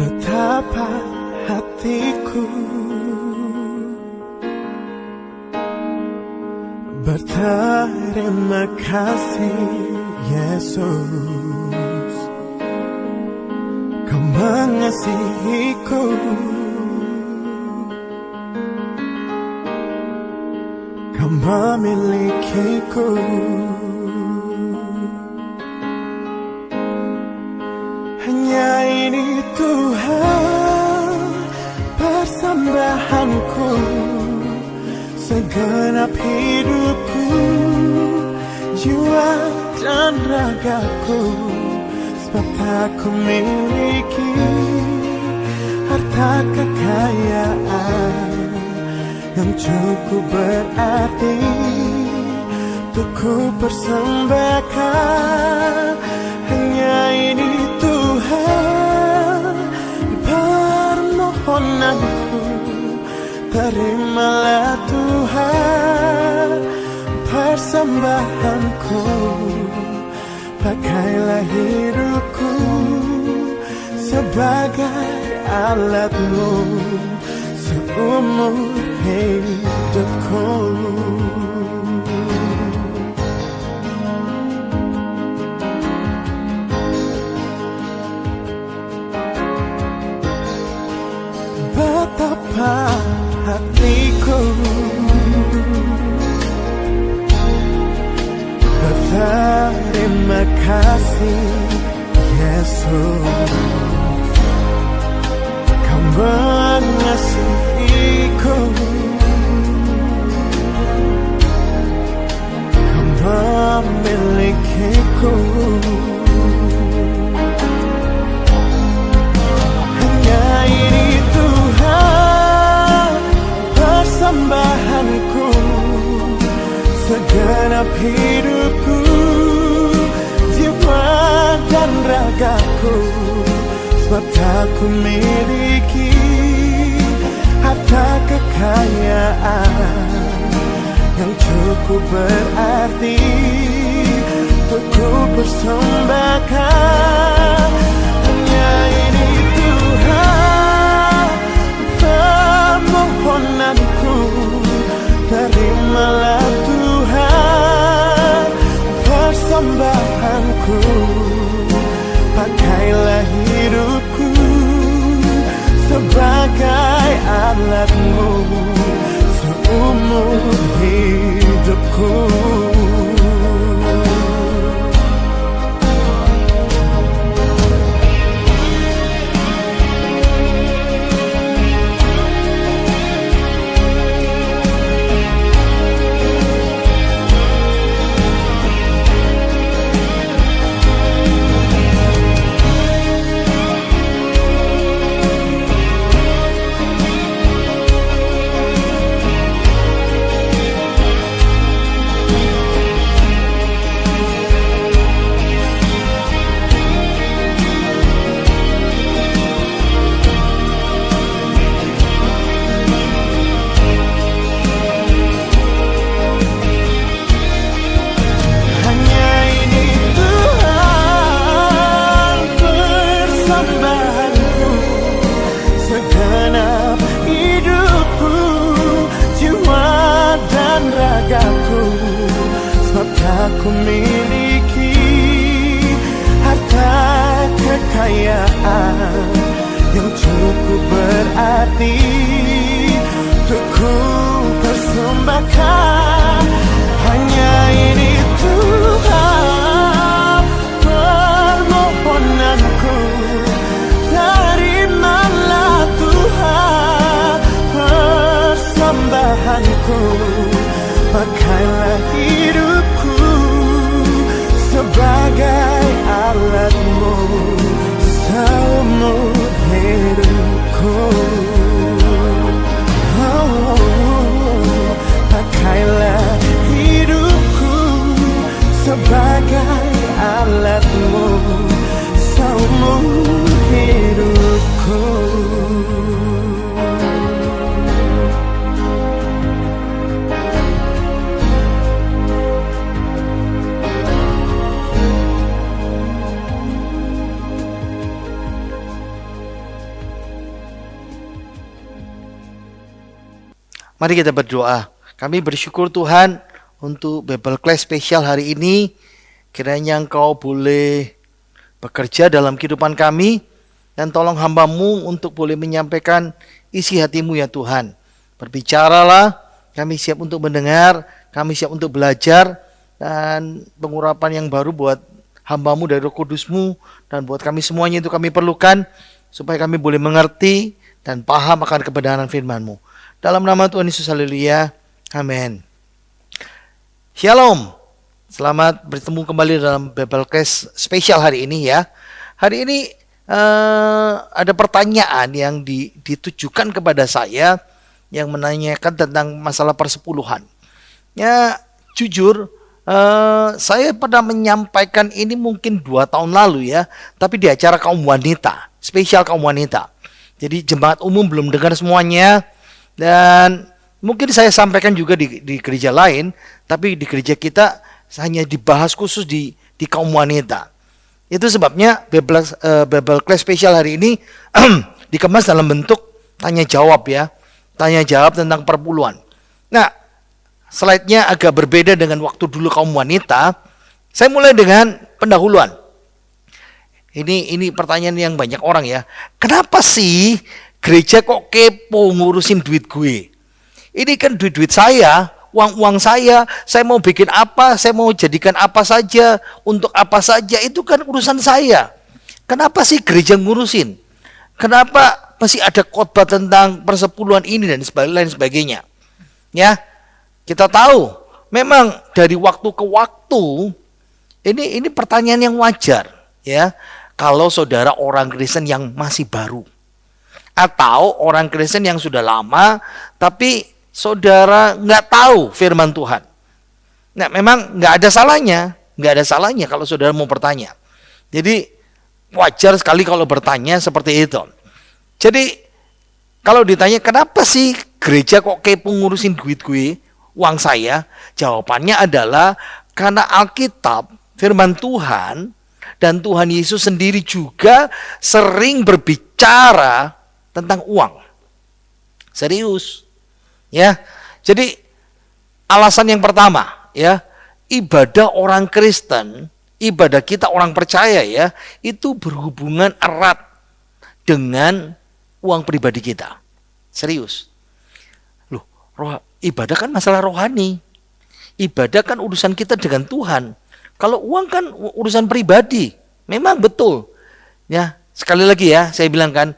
Betapa hatiku berterima kasih, Yesus, Kau mengasihiku, Kau memilikiku. Hanya ini Tuhan persembahanku, segenap hidupku, jiwa dan ragaku. Sebab tak ku miliki harta kekayaan yang cukup berarti untuk ku persembahkan. Hanya ini Tuhan permohonanku, terimalah Tuhan persembahanku. Pakailah hidupku sebagai alat-Mu seumur hidupku. Betapa hatiku berterima kasih, Yesus, Kau mengasihiku, Kau memilikiku. Hanya ini Tuhan persembahanku, segenap hidupku, jiwa dan ragaku. Sebab tak ku miliki harta kekayaan yang cukup berarti untuk ku persembahkan. Hanya ini Tuhan permohonanku, terimalah Tuhan persembahanku. Pakailah hidupku sebagai alat-Mu seumur hidupku. Aku miliki harta kekayaan yang cukup berarti untuk ku persembahkan. Hanya ini Tuhan permohonanku, terimalah Tuhan persembahanku. Pakailah hidupku sebagai alat-Mu seumur hidupku. Pakailah Mari kita berdoa. Kami bersyukur Tuhan untuk Bible Class spesial hari ini. Kiranya Engkau boleh bekerja dalam kehidupan kami. Dan tolong hamba-Mu untuk boleh menyampaikan isi hati-Mu ya Tuhan. Berbicaralah, kami siap untuk mendengar, kami siap untuk belajar. Dan pengurapan yang baru buat hamba-Mu dari Roh Kudus-Mu. Dan buat kami semuanya itu kami perlukan. Supaya kami boleh mengerti dan paham akan kebenaran firman-Mu. Dalam nama Tuhan Yesus, haleluya. Amin. Shalom. Selamat bertemu kembali dalam Bible Class spesial hari ini ya. Hari ini ada pertanyaan yang ditujukan kepada saya yang menanyakan tentang masalah persepuluhan. Ya, jujur saya pernah menyampaikan ini mungkin 2 tahun lalu ya, tapi di acara kaum wanita, spesial kaum wanita. Jadi jemaat umum belum dengar semuanya. Dan mungkin saya sampaikan juga di gereja lain, tapi di gereja kita hanya dibahas khusus di kaum wanita. Itu sebabnya Bible Class spesial hari ini dikemas dalam bentuk tanya jawab ya. Tanya jawab tentang perpuluhan. Nah, slide-nya agak berbeda dengan waktu dulu kaum wanita. Saya mulai dengan pendahuluan. Ini pertanyaan yang banyak orang ya. Kenapa sih gereja kok kepo ngurusin duit gue? Ini kan duit-duit saya, uang-uang saya mau bikin apa, saya mau jadikan apa saja, untuk apa saja, itu kan urusan saya. Kenapa sih gereja ngurusin? Kenapa masih ada khotbah tentang persepuluhan ini dan lain sebagainya? Ya, kita tahu, memang dari waktu ke waktu, ini pertanyaan yang wajar, ya. Kalau saudara orang Kristen yang masih baru, atau orang Kristen yang sudah lama, tapi saudara nggak tahu firman Tuhan. Nah, memang nggak ada salahnya kalau saudara mau bertanya. Jadi wajar sekali kalau bertanya seperti itu. Jadi kalau ditanya kenapa sih gereja kok kepo ngurusin duit gue, uang saya? Jawabannya adalah karena Alkitab, firman Tuhan, dan Tuhan Yesus sendiri juga sering berbicara tentang uang. Serius. Ya. Jadi alasan yang pertama ya, ibadah orang Kristen, ibadah kita orang percaya ya, itu berhubungan erat dengan uang pribadi kita. Serius. Loh, ibadah kan masalah rohani. Ibadah kan urusan kita dengan Tuhan. Kalau uang kan urusan pribadi. Memang betul. Ya, sekali lagi ya, saya bilang kan,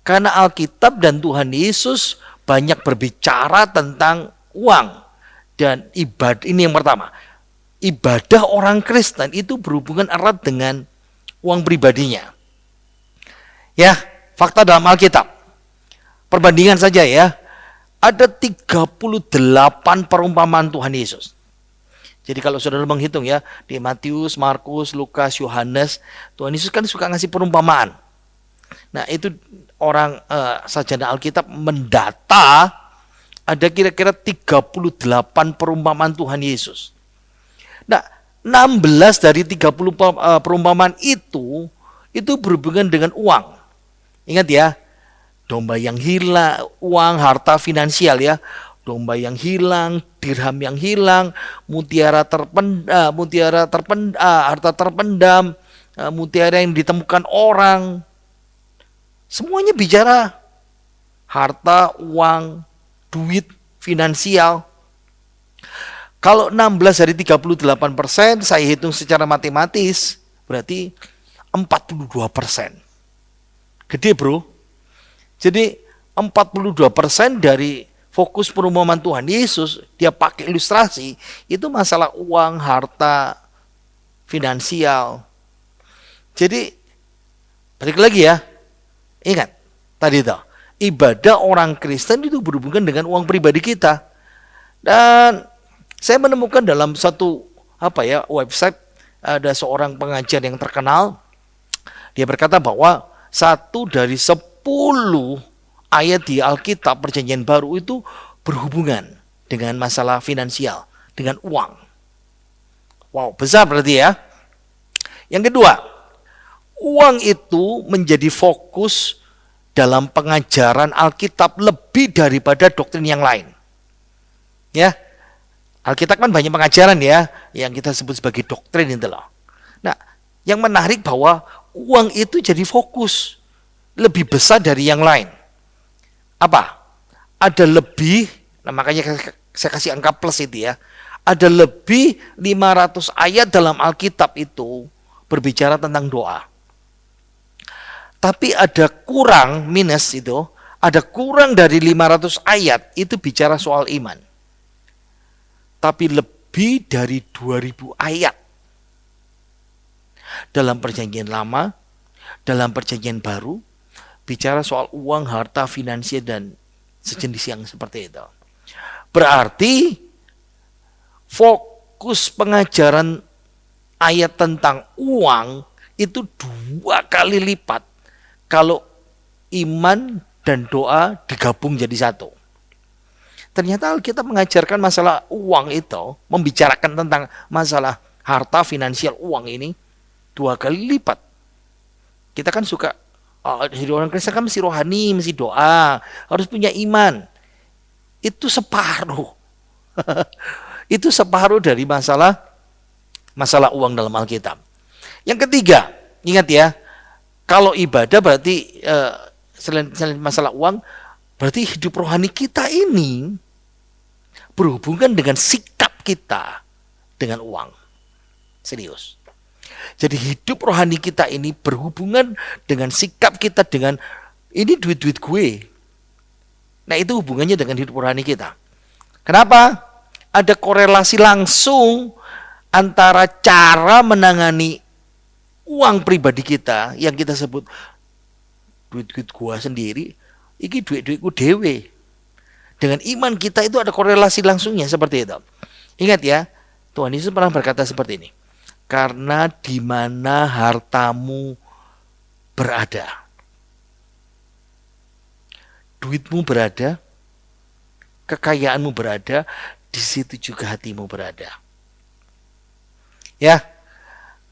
karena Alkitab dan Tuhan Yesus banyak berbicara tentang uang. Dan ibadah, ini yang pertama. Ibadah orang Kristen itu berhubungan erat dengan uang pribadinya. Ya, fakta dalam Alkitab. Perbandingan saja ya. Ada 38 perumpamaan Tuhan Yesus. Jadi kalau saudara menghitung ya, di Matius, Markus, Lukas, Yohanes, Tuhan Yesus kan suka ngasih perumpamaan. Nah, itu orang sarjana Alkitab mendata ada kira-kira 38 perumpamaan Tuhan Yesus. Nah, 16 dari 30 perumpamaan itu berhubungan dengan uang. Ingat ya, domba yang hilang, uang, harta finansial ya. Domba yang hilang, dirham yang hilang, mutiara terpendam, harta terpendam, mutiara yang ditemukan orang. Semuanya bicara harta, uang, duit, finansial. Kalau 16 dari 38%, saya hitung secara matematis, berarti 42%. Gede bro. Jadi 42% dari fokus perumpamaan Tuhan Yesus, dia pakai ilustrasi, itu masalah uang, harta, finansial. Jadi, balik lagi ya, ingat, tadi itu, ibadah orang Kristen itu berhubungan dengan uang pribadi kita. Dan saya menemukan dalam satu website, ada seorang pengajar yang terkenal, dia berkata bahwa 1 dari 10 ayat di Alkitab Perjanjian Baru itu berhubungan dengan masalah finansial, dengan uang. Wow, besar berarti ya. Yang kedua, uang itu menjadi fokus dalam pengajaran Alkitab lebih daripada doktrin yang lain. Ya, Alkitab kan banyak pengajaran ya, yang kita sebut sebagai doktrin itu loh. Nah, yang menarik bahwa uang itu jadi fokus lebih besar dari yang lain. Apa? Ada lebih, nah makanya saya kasih angka plus itu ya. Ada lebih 500 ayat dalam Alkitab itu berbicara tentang doa. Tapi ada kurang, minus itu, ada kurang dari 500 ayat itu bicara soal iman. Tapi lebih dari 2000 ayat dalam perjanjian lama, dalam perjanjian baru, bicara soal uang, harta, finansial, dan sejenis yang seperti itu. Berarti fokus pengajaran ayat tentang uang itu 2 kali lipat kalau iman dan doa digabung jadi satu. Ternyata kita mengajarkan masalah uang itu, membicarakan tentang masalah harta, finansial, uang ini 2 kali lipat. Kita kan suka, jadi orang Kristen kan mesti rohani, mesti doa, harus punya iman. Itu separuh. Itu separuh dari masalah uang dalam Alkitab. Yang ketiga, ingat ya, kalau ibadah berarti selain masalah uang, berarti hidup rohani kita ini berhubungan dengan sikap kita dengan uang. Serius. Jadi hidup rohani kita ini berhubungan dengan sikap kita dengan ini duit-duit gue. Nah, itu hubungannya dengan hidup rohani kita. Kenapa? Ada korelasi langsung antara cara menangani uang pribadi kita yang kita sebut duit-duit gua sendiri, iki duit-duitku dewe. Dengan iman kita itu ada korelasi langsungnya seperti itu. Ingat ya, Tuhan Yesus pernah berkata seperti ini. Karena di mana hartamu berada, duitmu berada, kekayaanmu berada, di situ juga hatimu berada. Ya,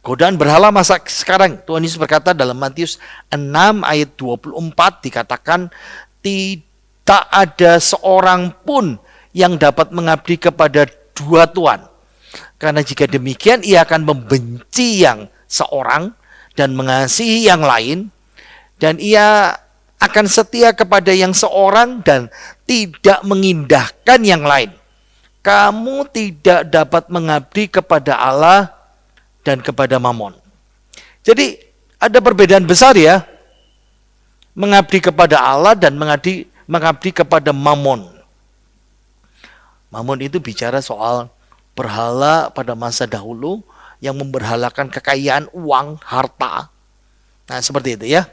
godaan berhala masa sekarang. Tuhan Yesus berkata dalam Matius 6 ayat 24 dikatakan, tidak ada seorang pun yang dapat mengabdi kepada 2 tuan. Karena jika demikian ia akan membenci yang seorang dan mengasihi yang lain, dan ia akan setia kepada yang seorang dan tidak mengindahkan yang lain. Kamu tidak dapat mengabdi kepada Allah dan kepada Mamon. Jadi ada perbedaan besar ya, mengabdi kepada Allah dan mengabdi kepada Mamon. Mamon itu bicara soal berhala pada masa dahulu yang memberhalakan kekayaan, uang, harta. Nah, seperti itu ya.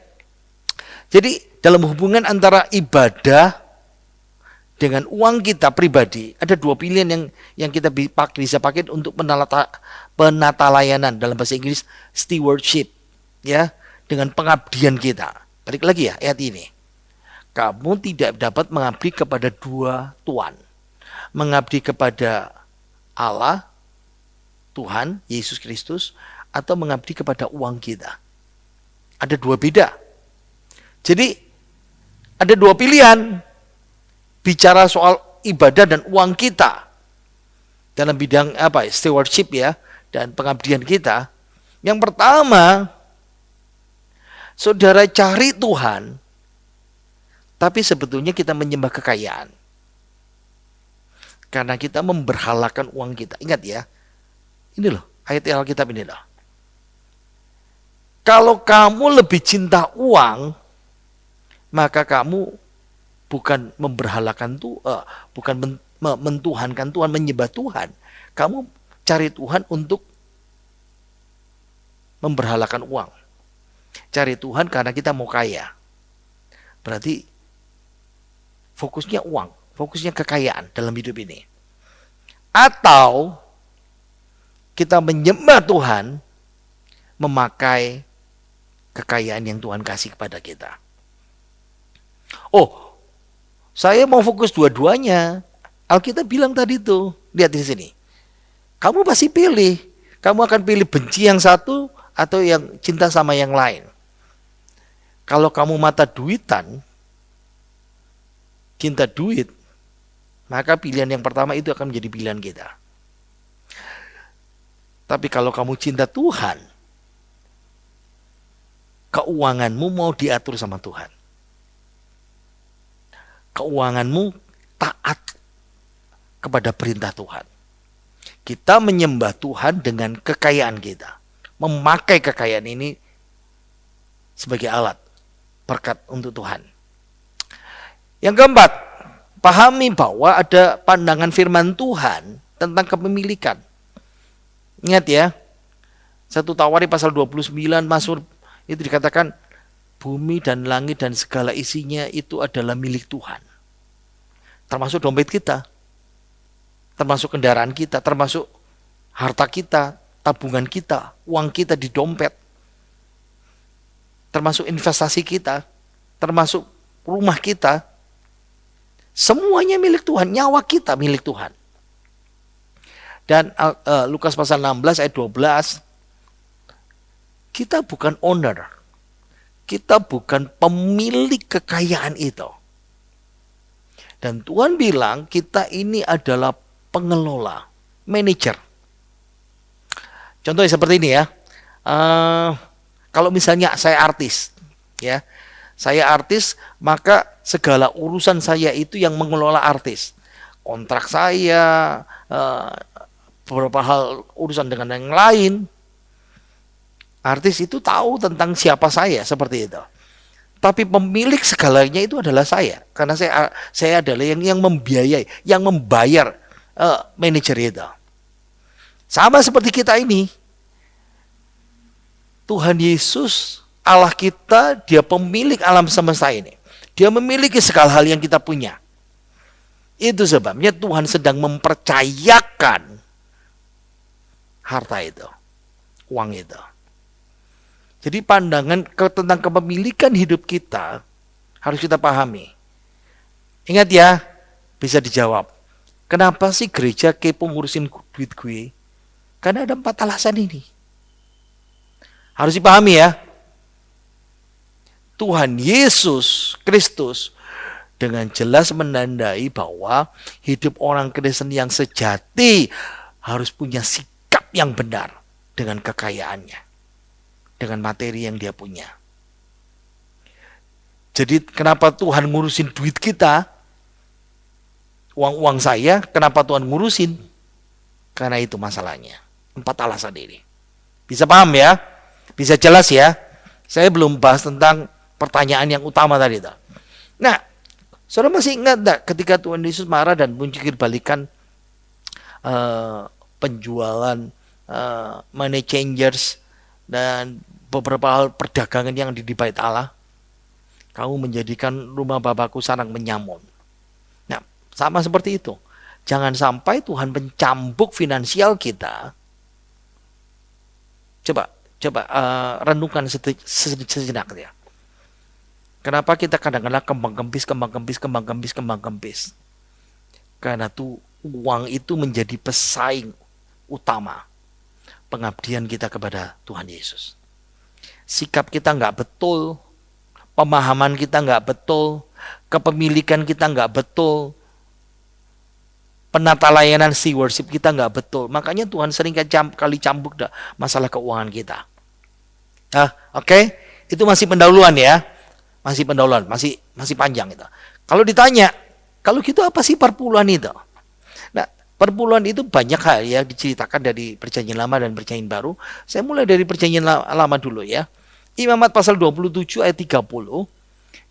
Jadi dalam hubungan antara ibadah dengan uang kita pribadi, ada 2 pilihan yang kita bisa pakai untuk penata layanan, dalam bahasa Inggris stewardship, ya, dengan pengabdian kita. Balik lagi ya ayat ini. Kamu tidak dapat mengabdi kepada 2 tuan. Mengabdi kepada Allah, Tuhan, Yesus Kristus, atau mengabdi kepada uang kita. Ada 2 beda. Jadi ada 2 pilihan bicara soal ibadah dan uang kita dalam bidang stewardship ya, dan pengabdian kita. Yang pertama, saudara cari Tuhan, tapi sebetulnya kita menyembah kekayaan. Karena kita memberhalakan uang kita. Ingat ya, ini loh ayat Alkitab ini loh. Kalau kamu lebih cinta uang, maka kamu bukan memberhalakan Tuhan, bukan mentuhankan Tuhan, menyembah Tuhan. Kamu cari Tuhan untuk memberhalakan uang. Cari Tuhan karena kita mau kaya. Berarti fokusnya uang, fokusnya kekayaan dalam hidup ini. Atau kita menyembah Tuhan memakai kekayaan yang Tuhan kasih kepada kita. Oh, saya mau fokus dua-duanya. Alkitab bilang tadi tuh, lihat di sini. Kamu pasti pilih. Kamu akan pilih benci yang satu atau yang cinta sama yang lain. Kalau kamu mata duitan, cinta duit, maka pilihan yang pertama itu akan menjadi pilihan kita. Tapi kalau kamu cinta Tuhan, keuanganmu mau diatur sama Tuhan. Keuanganmu taat kepada perintah Tuhan. Kita menyembah Tuhan dengan kekayaan kita. Memakai kekayaan ini sebagai alat berkat untuk Tuhan. Yang keempat, pahami bahwa ada pandangan firman Tuhan tentang kepemilikan. Ingat ya, 1 Tawarikh pasal 29 Mazmur itu dikatakan bumi dan langit dan segala isinya itu adalah milik Tuhan. Termasuk dompet kita, termasuk kendaraan kita, termasuk harta kita, tabungan kita, uang kita di dompet, termasuk investasi kita, termasuk rumah kita. Semuanya milik Tuhan, nyawa kita milik Tuhan. Dan Lukas pasal 16 ayat 12, kita bukan owner, kita bukan pemilik kekayaan itu. Dan Tuhan bilang kita ini adalah pengelola, manajer. Contohnya seperti ini ya, kalau misalnya saya artis, ya, saya artis, maka segala urusan saya itu yang mengelola artis. Kontrak saya, beberapa hal urusan dengan yang lain. Artis itu tahu tentang siapa saya seperti itu. Tapi pemilik segalanya itu adalah saya, karena saya adalah yang membiayai, yang membayar manajer itu. Sama seperti kita ini. Tuhan Yesus, Allah kita, Dia pemilik alam semesta ini. Dia memiliki segala hal yang kita punya. Itu sebabnya Tuhan sedang mempercayakan harta itu, uang itu. Jadi pandangan tentang kepemilikan hidup kita harus kita pahami. Ingat ya, bisa dijawab. Kenapa sih gereja kepo ngurusin duit gue? Karena ada 4 alasan ini. Harus dipahami ya. Tuhan Yesus Kristus dengan jelas menandai bahwa hidup orang Kristen yang sejati harus punya sikap yang benar dengan kekayaannya, dengan materi yang dia punya. Jadi kenapa Tuhan ngurusin duit kita, uang saya, kenapa Tuhan ngurusin? Karena itu masalahnya. 4 alasan ini. Bisa paham ya? Bisa jelas ya? Saya belum bahas tentang pertanyaan yang utama tadi. Nah, saudara masih ingat enggak ketika Tuhan Yesus marah dan mencikir balikan penjualan money changers dan beberapa hal perdagangan yang di bait Allah? Kamu menjadikan rumah Bapakku sarang penyamun. Nah, sama seperti itu. Jangan sampai Tuhan mencambuk finansial kita. Coba renungkan sejenak ya. Kenapa kita kadang-kadang kembang kempis? Karena tuh uang itu menjadi pesaing utama pengabdian kita kepada Tuhan Yesus. Sikap kita nggak betul, pemahaman kita nggak betul, kepemilikan kita nggak betul, penata layanan stewardship kita nggak betul. Makanya Tuhan sering kali cambuk masalah keuangan kita. Oke. Itu masih pendahuluan ya. Masih pendahuluan, masih panjang itu. Kalau ditanya, kalau gitu apa sih perpuluhan itu? Nah, perpuluhan itu banyak hal ya diceritakan dari Perjanjian Lama dan Perjanjian Baru. Saya mulai dari Perjanjian Lama dulu ya. Imamat pasal 27 ayat 30.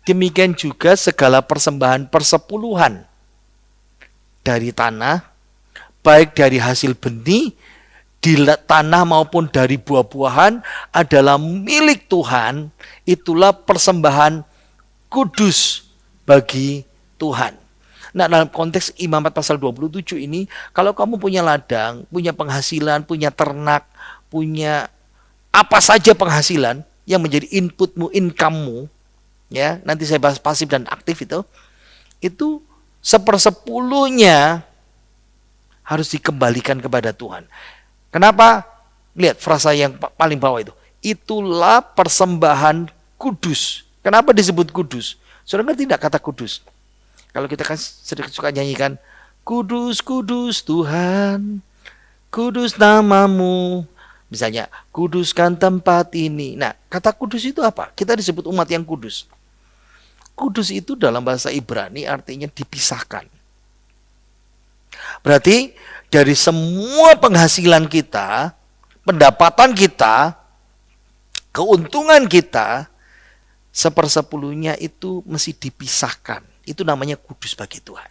Demikian juga segala persembahan persepuluhan dari tanah, baik dari hasil benih, di tanah maupun dari buah-buahan adalah milik Tuhan. Itulah persembahan kudus bagi Tuhan. Nah, dalam konteks Imamat pasal 27 ini, kalau kamu punya ladang, punya penghasilan, punya ternak, punya apa saja penghasilan yang menjadi inputmu, income-mu, ya, nanti saya bahas pasif dan aktif itu 1/10 harus dikembalikan kepada Tuhan. Kenapa? Lihat frasa yang paling bawah itu. Itulah persembahan kudus. Kenapa disebut kudus? Saudara ngerti tidak kata kudus? Kalau kita kan sedikit suka nyanyikan, Kudus, kudus Tuhan, kudus namamu. Misalnya, kuduskan tempat ini. Nah, kata kudus itu apa? Kita disebut umat yang kudus. Kudus itu dalam bahasa Ibrani artinya dipisahkan. Berarti dari semua penghasilan kita, pendapatan kita, keuntungan kita, 1/10 itu mesti dipisahkan. Itu namanya kudus bagi Tuhan.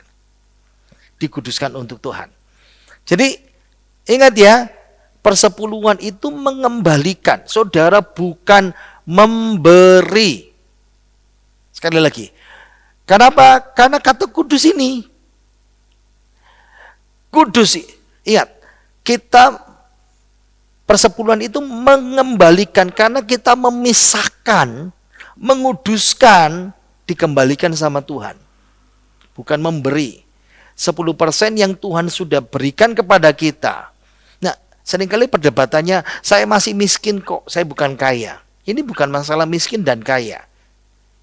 Dikuduskan untuk Tuhan. Jadi ingat ya, 1/10 itu mengembalikan. Saudara bukan memberi. Sekali lagi. Kenapa? Karena kata kudus ini. Kudus, ingat, kita 1/10 itu mengembalikan karena kita memisahkan, menguduskan, dikembalikan sama Tuhan. Bukan memberi. 10% yang Tuhan sudah berikan kepada kita. Nah, seringkali perdebatannya, saya masih miskin kok, saya bukan kaya. Ini bukan masalah miskin dan kaya.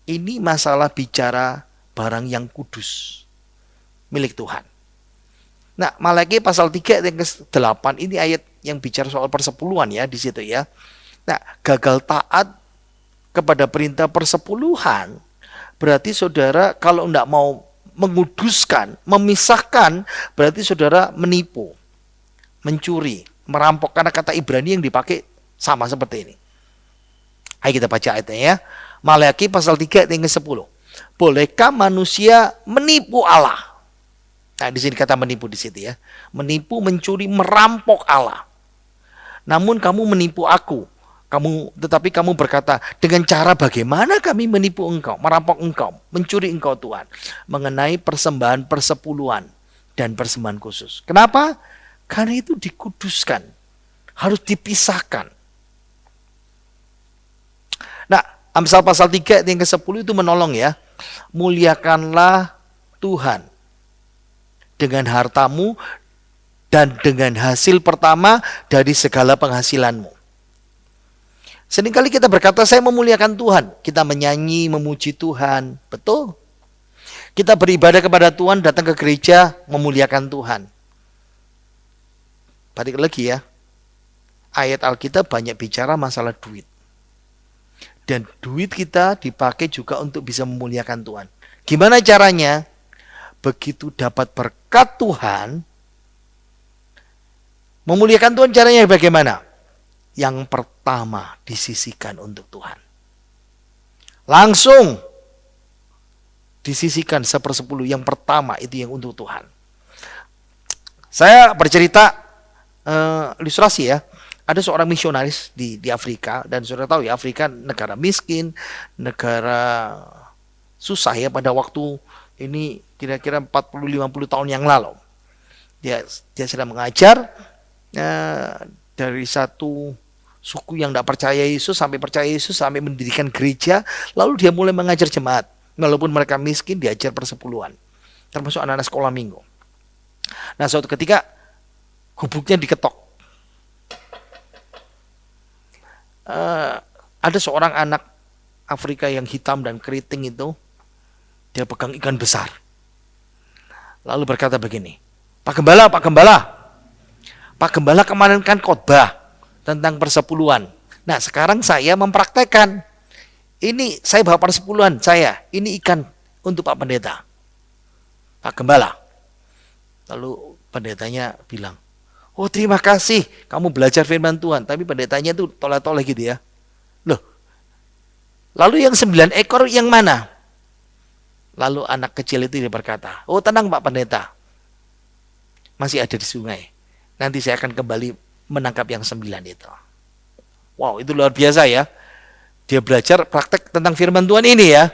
Ini masalah bicara barang yang kudus, milik Tuhan. Nah, Malaki pasal 3 ayat ke-8 ini ayat yang bicara soal 1/10 ya di situ ya. Nah, gagal taat kepada perintah 1/10 berarti saudara kalau enggak mau menguduskan, memisahkan, berarti saudara menipu, mencuri, merampok. Karena kata Ibrani yang dipakai sama seperti ini. Ayo kita baca ayatnya ya. Malaki pasal 3 ayat yang ke-10. Bolehkah manusia menipu Allah? Nah, di sini kata menipu di situ ya. Menipu, mencuri, merampok Allah. Namun kamu menipu aku. Tetapi kamu berkata, dengan cara bagaimana kami menipu engkau, merampok engkau, mencuri engkau Tuhan, mengenai persembahan 1/10 dan persembahan khusus. Kenapa? Karena itu dikuduskan, harus dipisahkan. Nah, Amsal pasal 3 yang ke-10 itu menolong ya. Muliakanlah Tuhan dengan hartamu dan dengan hasil pertama dari segala penghasilanmu. Seringkali kita berkata, saya memuliakan Tuhan. Kita menyanyi, memuji Tuhan. Betul. Kita beribadah kepada Tuhan, datang ke gereja, memuliakan Tuhan. Balik lagi ya. Ayat Alkitab banyak bicara masalah duit. Dan duit kita dipakai juga untuk bisa memuliakan Tuhan. Gimana caranya? Begitu dapat berkat Tuhan, memuliakan Tuhan caranya bagaimana? Yang pertama disisihkan untuk Tuhan. Langsung disisihkan 1/10 yang pertama itu yang untuk Tuhan. Saya bercerita ilustrasi ya. Ada seorang misionaris di Afrika, dan saudara tahu ya, Afrika negara miskin, negara susah ya pada waktu ini kira-kira 40-50 tahun yang lalu. Dia sedang mengajar dari satu suku yang tidak percaya Yesus sampai percaya Yesus, sampai mendirikan gereja. Lalu dia mulai mengajar jemaat. Walaupun mereka miskin, diajar 1/10, termasuk anak-anak sekolah minggu. Nah, suatu ketika gubuknya diketok. Ada seorang anak Afrika yang hitam dan keriting itu, dia pegang ikan besar. Lalu berkata begini, Pak Gembala, Pak Gembala kemarin kan khotbah tentang 1/10. Nah, sekarang saya mempraktekkan. Ini saya bawa 1/10 saya. Ini ikan untuk Pak Pendeta. Pak Gembala. Lalu pendetanya bilang, oh terima kasih kamu belajar firman Tuhan. Tapi pendetanya tuh toleh-toleh gitu ya. Loh, lalu yang 9 ekor yang mana? Lalu anak kecil itu dia berkata, oh tenang Pak Pendeta. Masih ada di sungai. Nanti saya akan kembali menangkap yang 9 itu. Wow, itu luar biasa ya. Dia belajar praktek tentang firman Tuhan ini ya.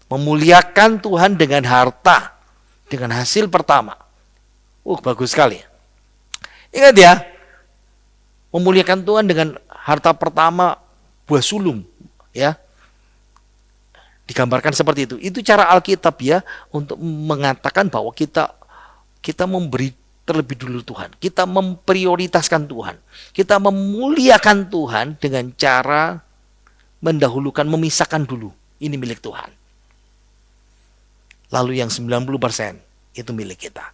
Memuliakan Tuhan dengan harta. Dengan hasil pertama. Bagus sekali. Ingat ya. Memuliakan Tuhan dengan harta pertama buah sulung. Ya. Digambarkan seperti itu. Itu cara Alkitab ya. Untuk mengatakan bahwa kita memberi terlebih dulu Tuhan. Kita memprioritaskan Tuhan. Kita memuliakan Tuhan dengan cara mendahulukan, memisahkan dulu. Ini milik Tuhan. Lalu yang 90% itu milik kita.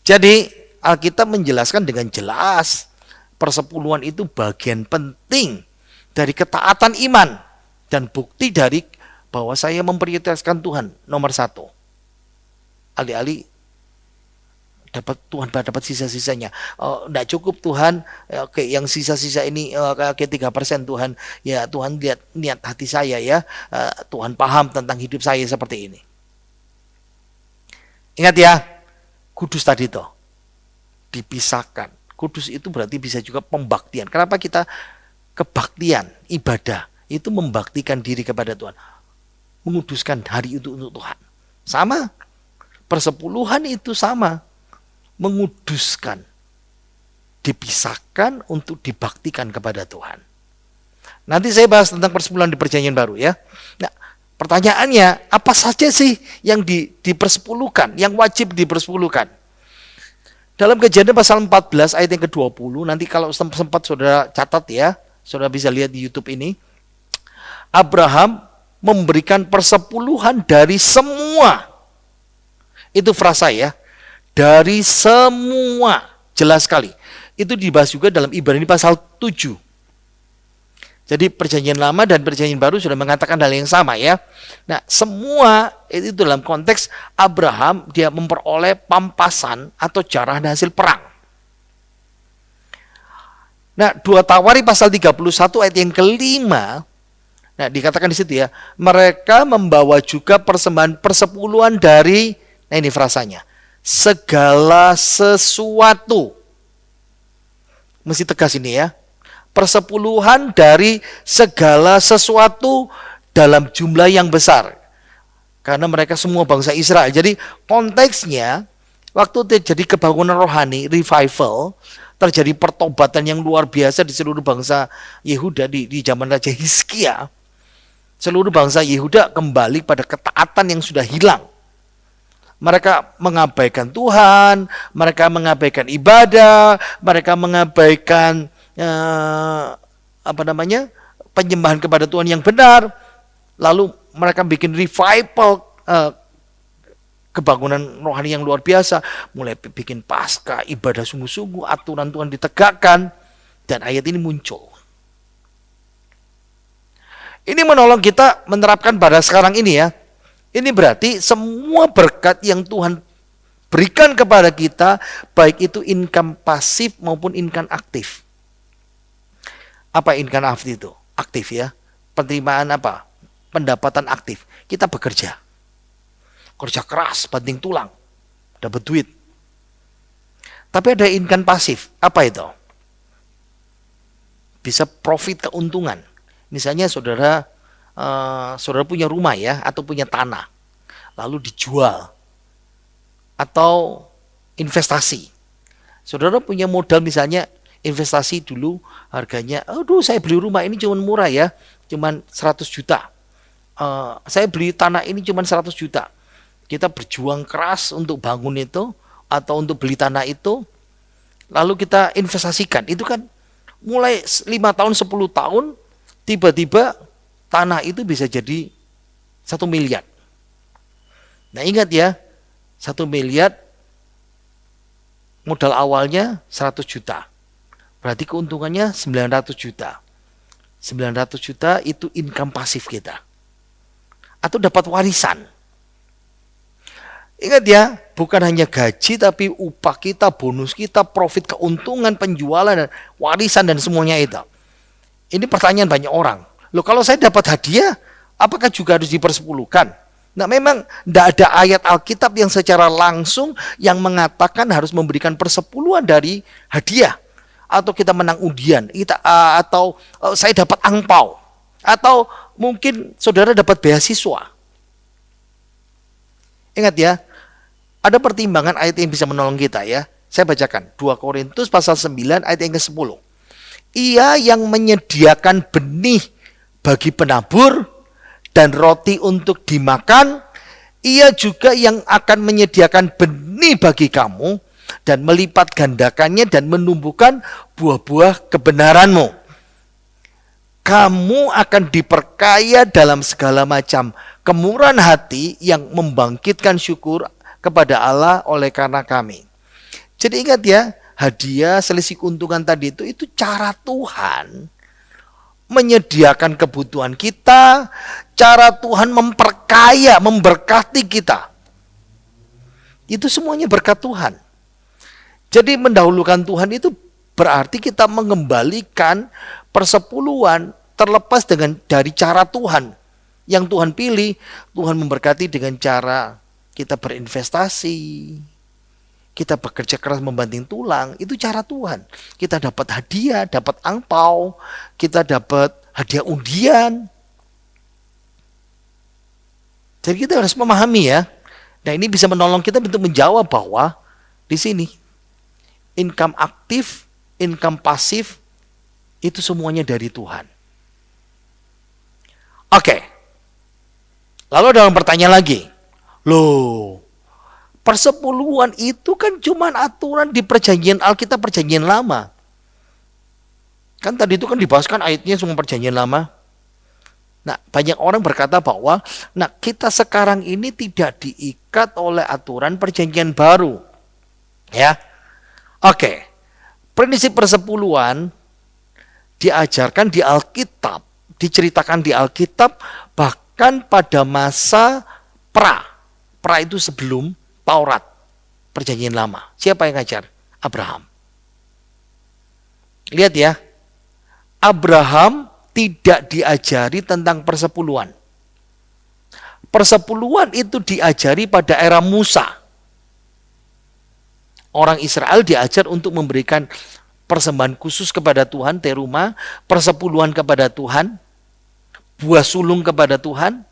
Jadi Alkitab menjelaskan dengan jelas persepuluhan itu bagian penting dari ketaatan iman dan bukti dari bahwa saya memprioritaskan Tuhan nomor satu. Alih-alih dapat sisa-sisanya. Enggak cukup Tuhan, oke, yang sisa-sisa ini kayak 3% Tuhan. Ya Tuhan lihat niat hati saya ya. Tuhan paham tentang hidup saya seperti ini. Ingat ya, kudus tadi toh dipisahkan. Kudus itu berarti bisa juga pembaktian. Kenapa kita kebaktian, ibadah itu membaktikan diri kepada Tuhan, menguduskan hari itu untuk Tuhan. Sama, persepuluhan itu sama, menguduskan, dipisahkan untuk dibaktikan kepada Tuhan. Nanti saya bahas tentang persepuluhan di Perjanjian Baru ya. Nah, pertanyaannya, apa saja sih yang dipersepuluhkan, yang wajib dipersepuluhkan? Dalam Kejadian pasal 14 ayat yang ke-20, nanti kalau sempat saudara catat ya, saudara bisa lihat di YouTube ini. Abraham memberikan persepuluhan dari semua. Itu frasa ya. Dari semua. Jelas sekali. Itu dibahas juga dalam Ibrani pasal 7. Jadi Perjanjian Lama dan Perjanjian Baru sudah mengatakan hal yang sama ya. Nah, semua itu dalam konteks Abraham dia memperoleh pampasan atau jarah hasil perang. Nah, 2 Tawari pasal 31 ayat yang kelima. Nah, dikatakan di situ ya, mereka membawa juga persembahan persepuluhan dari, nah ini frasanya, segala sesuatu. Mesti tegas ini ya. Persepuluhan dari segala sesuatu dalam jumlah yang besar. Karena mereka semua bangsa Israel. Jadi konteksnya waktu terjadi kebangunan rohani, revival, terjadi pertobatan yang luar biasa di seluruh bangsa Yehuda di zaman Raja Hizkia. Seluruh bangsa Yehuda kembali pada ketaatan yang sudah hilang. Mereka mengabaikan Tuhan, mereka mengabaikan ibadah, mereka mengabaikan penyembahan kepada Tuhan yang benar. Lalu mereka bikin revival, kebangunan rohani yang luar biasa, mulai bikin Paskah, ibadah sungguh-sungguh, aturan Tuhan ditegakkan, dan ayat ini muncul. Ini menolong kita menerapkan pada sekarang ini ya. Ini berarti semua berkat yang Tuhan berikan kepada kita, baik itu income pasif maupun income aktif. Apa income aktif itu? Aktif ya. Penerimaan apa? Pendapatan aktif. Kita bekerja. Kerja keras, banting tulang. Dapat duit. Tapi ada income pasif. Apa itu? Bisa profit, keuntungan. Misalnya saudara punya rumah ya, atau punya tanah. Lalu dijual. Atau investasi. Saudara punya modal misalnya, investasi dulu harganya, saya beli rumah ini cuma murah ya, cuma 100 juta. Saya beli tanah ini cuma 100 juta. Kita berjuang keras untuk bangun itu, atau untuk beli tanah itu, lalu kita investasikan. Itu kan mulai 5 tahun, 10 tahun, tiba-tiba tanah itu bisa jadi 1 miliar. Nah ingat ya, 1 miliar modal awalnya 100 juta. Berarti keuntungannya 900 juta. 900 juta itu income pasif kita. Atau dapat warisan. Ingat ya, bukan hanya gaji tapi upah kita, bonus kita, profit, keuntungan, penjualan, dan warisan dan semuanya itu. Ini pertanyaan banyak orang. Loh kalau saya dapat hadiah, apakah juga harus dipersepuluhkan? Nah memang tidak ada ayat Alkitab yang secara langsung yang mengatakan harus memberikan persepuluhan dari hadiah. Atau kita menang undian, atau saya dapat angpau, atau mungkin saudara dapat beasiswa. Ingat ya, ada pertimbangan ayat yang bisa menolong kita ya. Saya bacakan 2 Korintus pasal 9 ayat yang ke-10. Ia yang menyediakan benih bagi penabur dan roti untuk dimakan, ia juga yang akan menyediakan benih bagi kamu dan melipat gandakannya dan menumbuhkan buah-buah kebenaranmu. Kamu akan diperkaya dalam segala macam kemurahan hati yang membangkitkan syukur kepada Allah oleh karena kami. Jadi ingat ya, hadiah selisih keuntungan tadi itu cara Tuhan menyediakan kebutuhan kita, cara Tuhan memperkaya, memberkati kita. Itu semuanya berkat Tuhan. Jadi mendahulukan Tuhan itu berarti kita mengembalikan persepuluhan terlepas dari cara Tuhan. Yang Tuhan pilih, Tuhan memberkati dengan cara kita berinvestasi, kita bekerja keras membanting tulang, itu cara Tuhan. Kita dapat hadiah, dapat angpau, kita dapat hadiah undian. Jadi kita harus memahami ya. Nah ini bisa menolong kita untuk menjawab bahwa di sini income aktif, income pasif itu semuanya dari Tuhan. Oke. Lalu dalam pertanyaan lagi, loh, persepuluhan itu kan cuma aturan di perjanjian Alkitab, perjanjian lama. Kan tadi itu kan dibahaskan ayatnya semua perjanjian lama. Nah, banyak orang berkata bahwa kita sekarang ini tidak diikat oleh aturan perjanjian baru. Ya. Oke. Prinsip persepuluhan diajarkan di Alkitab, diceritakan di Alkitab bahkan pada masa pra itu sebelum Taurat, perjanjian lama. Siapa yang ngajar? Abraham. Lihat ya, Abraham tidak diajari tentang persepuluhan. Persepuluhan itu diajari pada era Musa. Orang Israel diajar untuk memberikan persembahan khusus kepada Tuhan, teruma, persepuluhan kepada Tuhan, buah sulung kepada Tuhan.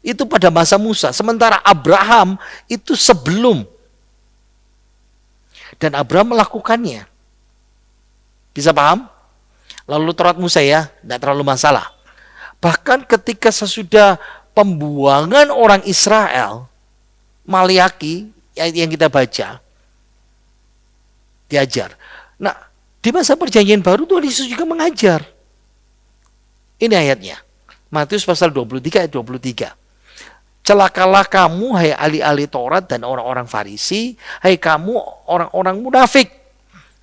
Itu pada masa Musa. Sementara Abraham itu sebelum. Dan Abraham melakukannya. Bisa paham? Lalu Taurat Musa ya, tidak terlalu masalah. Bahkan ketika sesudah pembuangan orang Israel, Maliaki yang kita baca, diajar. Nah, di masa perjanjian baru Tuhan Yesus juga mengajar. Ini ayatnya. Matius pasal 23 ayat 23. Celakalah kamu, hai ahli-ahli Taurat dan orang-orang Farisi, hai kamu orang-orang munafik.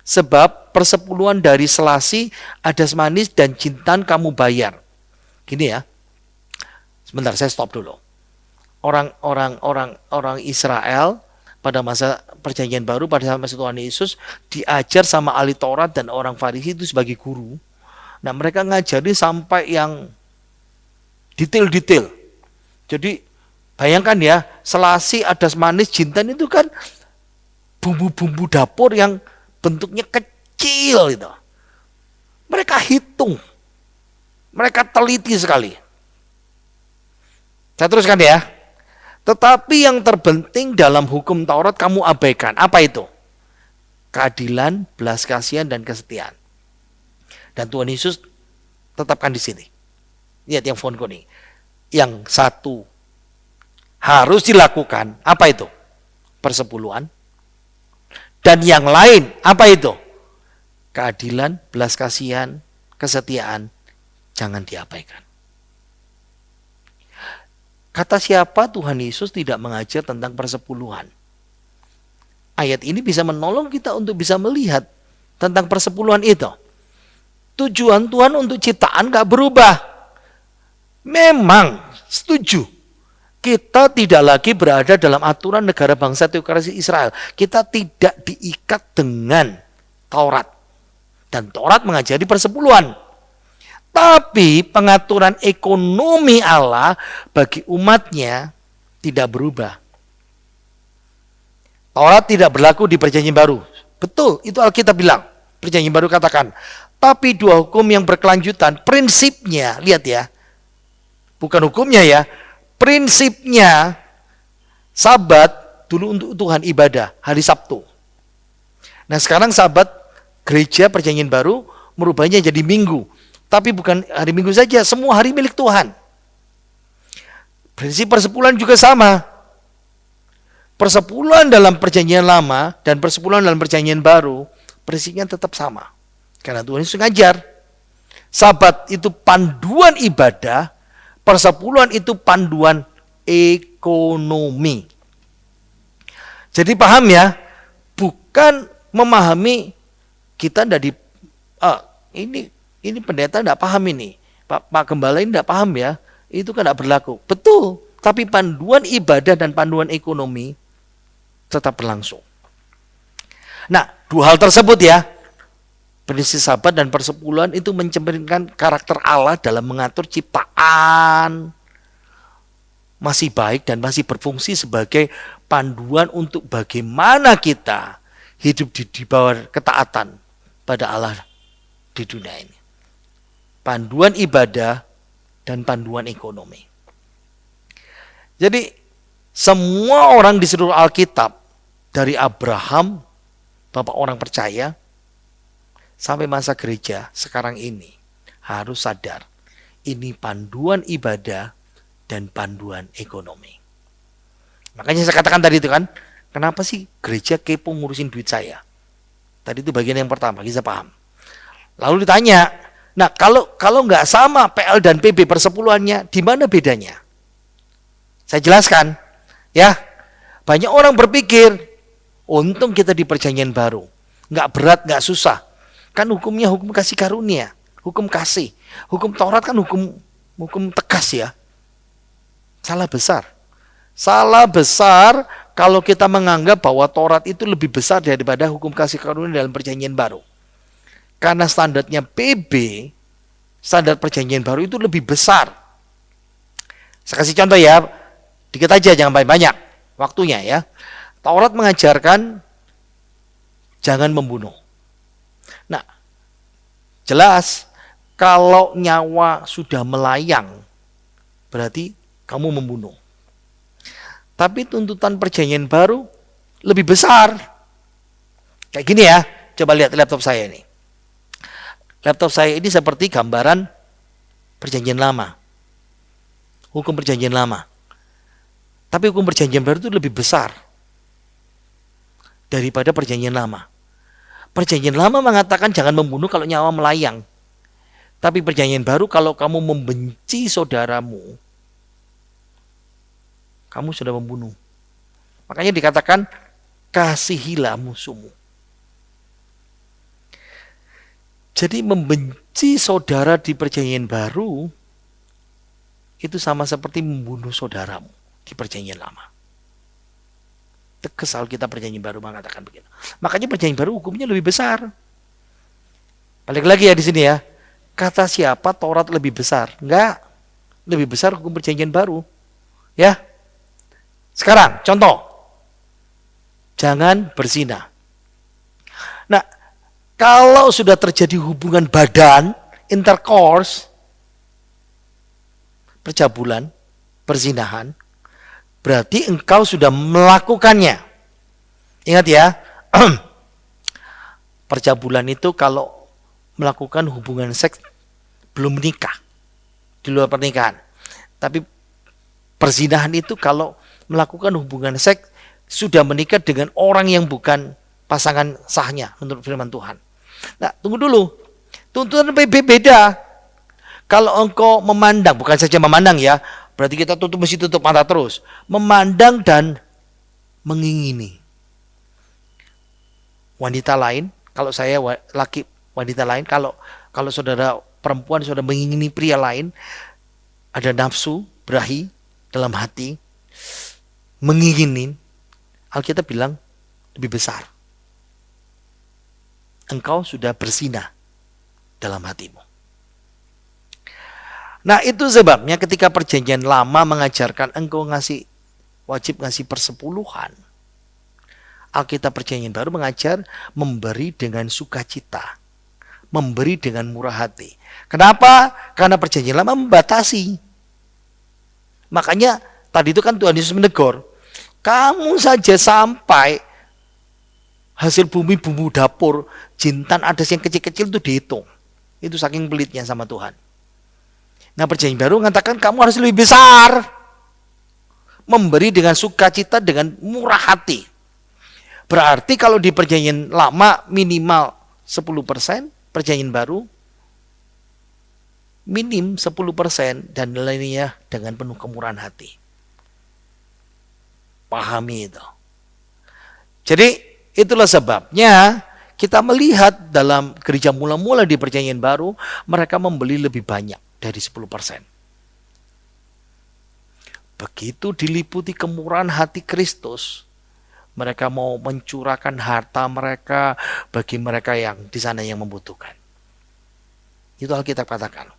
Sebab persepuluhan dari selasi, adas manis dan jintan kamu bayar. Gini ya. Sebentar, saya stop dulu. Orang Israel pada masa perjanjian baru, pada masa Tuhan Yesus, diajar sama ahli Taurat dan orang Farisi itu sebagai guru. Nah, mereka ngajari sampai yang detail-detail. Jadi bayangkan ya, selasi, adas manis, jintan itu kan bumbu-bumbu dapur yang bentuknya kecil itu. Mereka hitung. Mereka teliti sekali. Saya teruskan ya. Tetapi yang terpenting dalam hukum Taurat kamu abaikan. Apa itu? Keadilan, belas kasihan, dan kesetiaan. Dan Tuhan Yesus tetapkan di sini. Lihat yang font kuning. Yang satu harus dilakukan, apa itu? Persepuluhan. Dan yang lain, apa itu? Keadilan, belas kasihan, kesetiaan, jangan diabaikan. Kata siapa Tuhan Yesus tidak mengajar tentang persepuluhan? Ayat ini bisa menolong kita untuk bisa melihat tentang persepuluhan itu. Tujuan Tuhan untuk ciptaan gak berubah. Memang, setuju. Kita tidak lagi berada dalam aturan negara bangsa teokrasi Israel. Kita tidak diikat dengan Taurat. Dan Taurat mengajari persepuluhan. Tapi pengaturan ekonomi Allah bagi umatnya tidak berubah. Taurat tidak berlaku di perjanjian baru. Betul, itu Alkitab bilang. Perjanjian baru katakan. Tapi dua hukum yang berkelanjutan, prinsipnya, lihat ya. Bukan hukumnya ya. Prinsipnya, Sabat dulu untuk Tuhan ibadah, hari Sabtu. Nah sekarang Sabat gereja perjanjian baru merubahnya jadi Minggu. Tapi bukan hari Minggu saja, semua hari milik Tuhan. Prinsip persepuluhan juga sama. Persepuluhan dalam perjanjian lama dan persepuluhan dalam perjanjian baru, prinsipnya tetap sama. Karena Tuhan Yesus ngajar. Sabat itu panduan ibadah, persepuluhan itu panduan ekonomi. Jadi paham ya, bukan memahami kita tidak di ini pendeta tidak paham ini, Pak Gembala ini tidak paham ya, itu kan tidak berlaku. Betul, tapi panduan ibadah dan panduan ekonomi tetap berlangsung. Nah, dua hal tersebut ya, prinsip sabat dan persepuluhan itu mencerminkan karakter Allah dalam mengatur ciptaan, masih baik dan masih berfungsi sebagai panduan untuk bagaimana kita hidup di bawah ketaatan pada Allah di dunia ini. Panduan ibadah dan panduan ekonomi. Jadi semua orang di seluruh Alkitab, dari Abraham, bapak orang percaya, sampai masa gereja sekarang ini, harus sadar ini panduan ibadah dan panduan ekonomi. Makanya saya katakan tadi itu kan, kenapa sih gereja kepo ngurusin duit saya? Tadi itu bagian yang pertama, kita paham. Lalu ditanya, nah kalau nggak sama PL dan PB persepuluhannya, di mana bedanya? Saya jelaskan, ya. Banyak orang berpikir, untung kita di perjanjian baru, nggak berat, nggak susah. Kan hukumnya hukum kasih karunia, hukum kasih. Hukum Taurat kan hukum tegas ya. Salah besar. Salah besar kalau kita menganggap bahwa Taurat itu lebih besar daripada hukum kasih karunia dalam perjanjian baru. Karena standarnya PB, standar perjanjian baru itu lebih besar. Saya kasih contoh ya, dikit aja jangan banyak-banyak waktunya ya. Taurat mengajarkan jangan membunuh. Nah, jelas kalau nyawa sudah melayang berarti kamu membunuh. Tapi tuntutan perjanjian baru lebih besar. Kayak gini ya, coba lihat laptop saya ini. Laptop saya ini seperti gambaran perjanjian lama. Hukum perjanjian lama. Tapi hukum perjanjian baru itu lebih besar daripada perjanjian lama. Perjanjian lama mengatakan jangan membunuh kalau nyawa melayang. Tapi perjanjian baru kalau kamu membenci saudaramu, kamu sudah membunuh. Makanya dikatakan kasihilah musuhmu. Jadi membenci saudara di perjanjian baru itu sama seperti membunuh saudaramu di perjanjian lama. Tegas Alkitab perjanjian baru mengatakan begitu. Makanya perjanjian baru hukumnya lebih besar. Balik lagi ya di sini ya. Kata siapa Taurat lebih besar? Enggak. Lebih besar hukum perjanjian baru. Ya. Sekarang contoh. Jangan berzina. Nah, kalau sudah terjadi hubungan badan, intercourse, percabulan, perzinahan, berarti engkau sudah melakukannya. Ingat ya, percabulan itu kalau melakukan hubungan seks belum menikah, di luar pernikahan. Tapi perzinahan itu kalau melakukan hubungan seks sudah menikah dengan orang yang bukan pasangan sahnya menurut firman Tuhan. Nah, tunggu dulu. Tuntutan PB beda. Kalau engkau memandang, bukan saja memandang ya, berarti kita mesti tutup mata terus. Memandang dan mengingini wanita lain, kalau saya laki wanita lain, kalau saudara perempuan saudara mengingini pria lain, ada nafsu berahi dalam hati, mengingini, Alkitab bilang lebih besar. Engkau sudah berzina dalam hatimu. Nah, itu sebabnya ketika perjanjian lama mengajarkan engkau wajib ngasih persepuluhan, Alkitab perjanjian baru mengajar memberi dengan sukacita, memberi dengan murah hati. Kenapa? Karena perjanjian lama membatasi. Makanya tadi itu kan Tuhan Yesus menegur, kamu saja sampai hasil bumi dapur, jintan adas yang kecil-kecil itu dihitung. Itu saking pelitnya sama Tuhan. Nah, perjanjian baru mengatakan kamu harus lebih besar. Memberi dengan sukacita, dengan murah hati. Berarti kalau di perjanjian lama minimal 10%, perjanjian baru minim 10% dan lainnya dengan penuh kemurahan hati. Pahami itu. Jadi itulah sebabnya kita melihat dalam gereja mula-mula di Perjanjian Baru, mereka membeli lebih banyak dari 10%. Begitu diliputi kemurahan hati Kristus, mereka mau mencurahkan harta mereka bagi mereka yang di sana yang membutuhkan. Itu Alkitab katakan.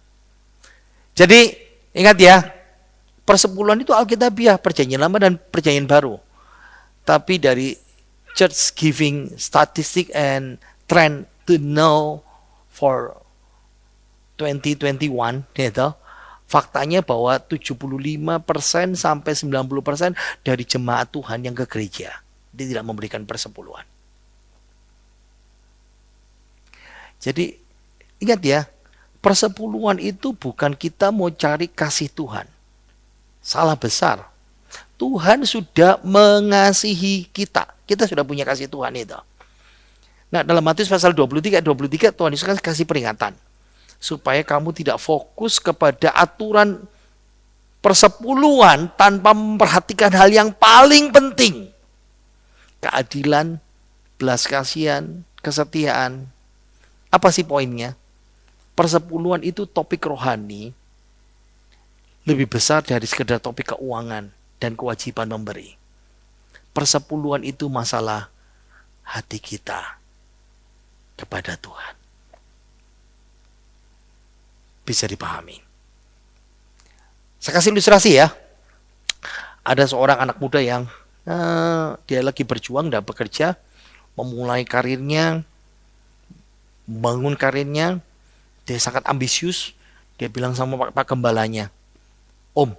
Jadi ingat ya, persepuluhan itu Alkitabiah, Perjanjian Lama dan Perjanjian Baru. Tapi dari church giving statistic and trend to know for 2021, gitu, faktanya bahwa 75% sampai 90% dari jemaat Tuhan yang ke gereja, dia tidak memberikan persepuluhan. Jadi ingat ya, persepuluhan itu bukan kita mau cari kasih Tuhan. Salah besar. Tuhan sudah mengasihi kita. Kita sudah punya kasih Tuhan itu. Nah, dalam Matius pasal 23 Tuhan Yesus kasih peringatan. Supaya kamu tidak fokus kepada aturan persepuluhan tanpa memperhatikan hal yang paling penting. Keadilan, belas kasihan, kesetiaan. Apa sih poinnya? Persepuluhan itu topik rohani lebih besar dari sekedar topik keuangan dan kewajiban memberi. Persepuluhan itu masalah hati kita kepada Tuhan. Bisa dipahami. Saya kasih ilustrasi ya. Ada seorang anak muda yang dia lagi berjuang dan bekerja, memulai karirnya, membangun karirnya. Dia sangat ambisius. Dia bilang sama Pak Gembalanya, Om,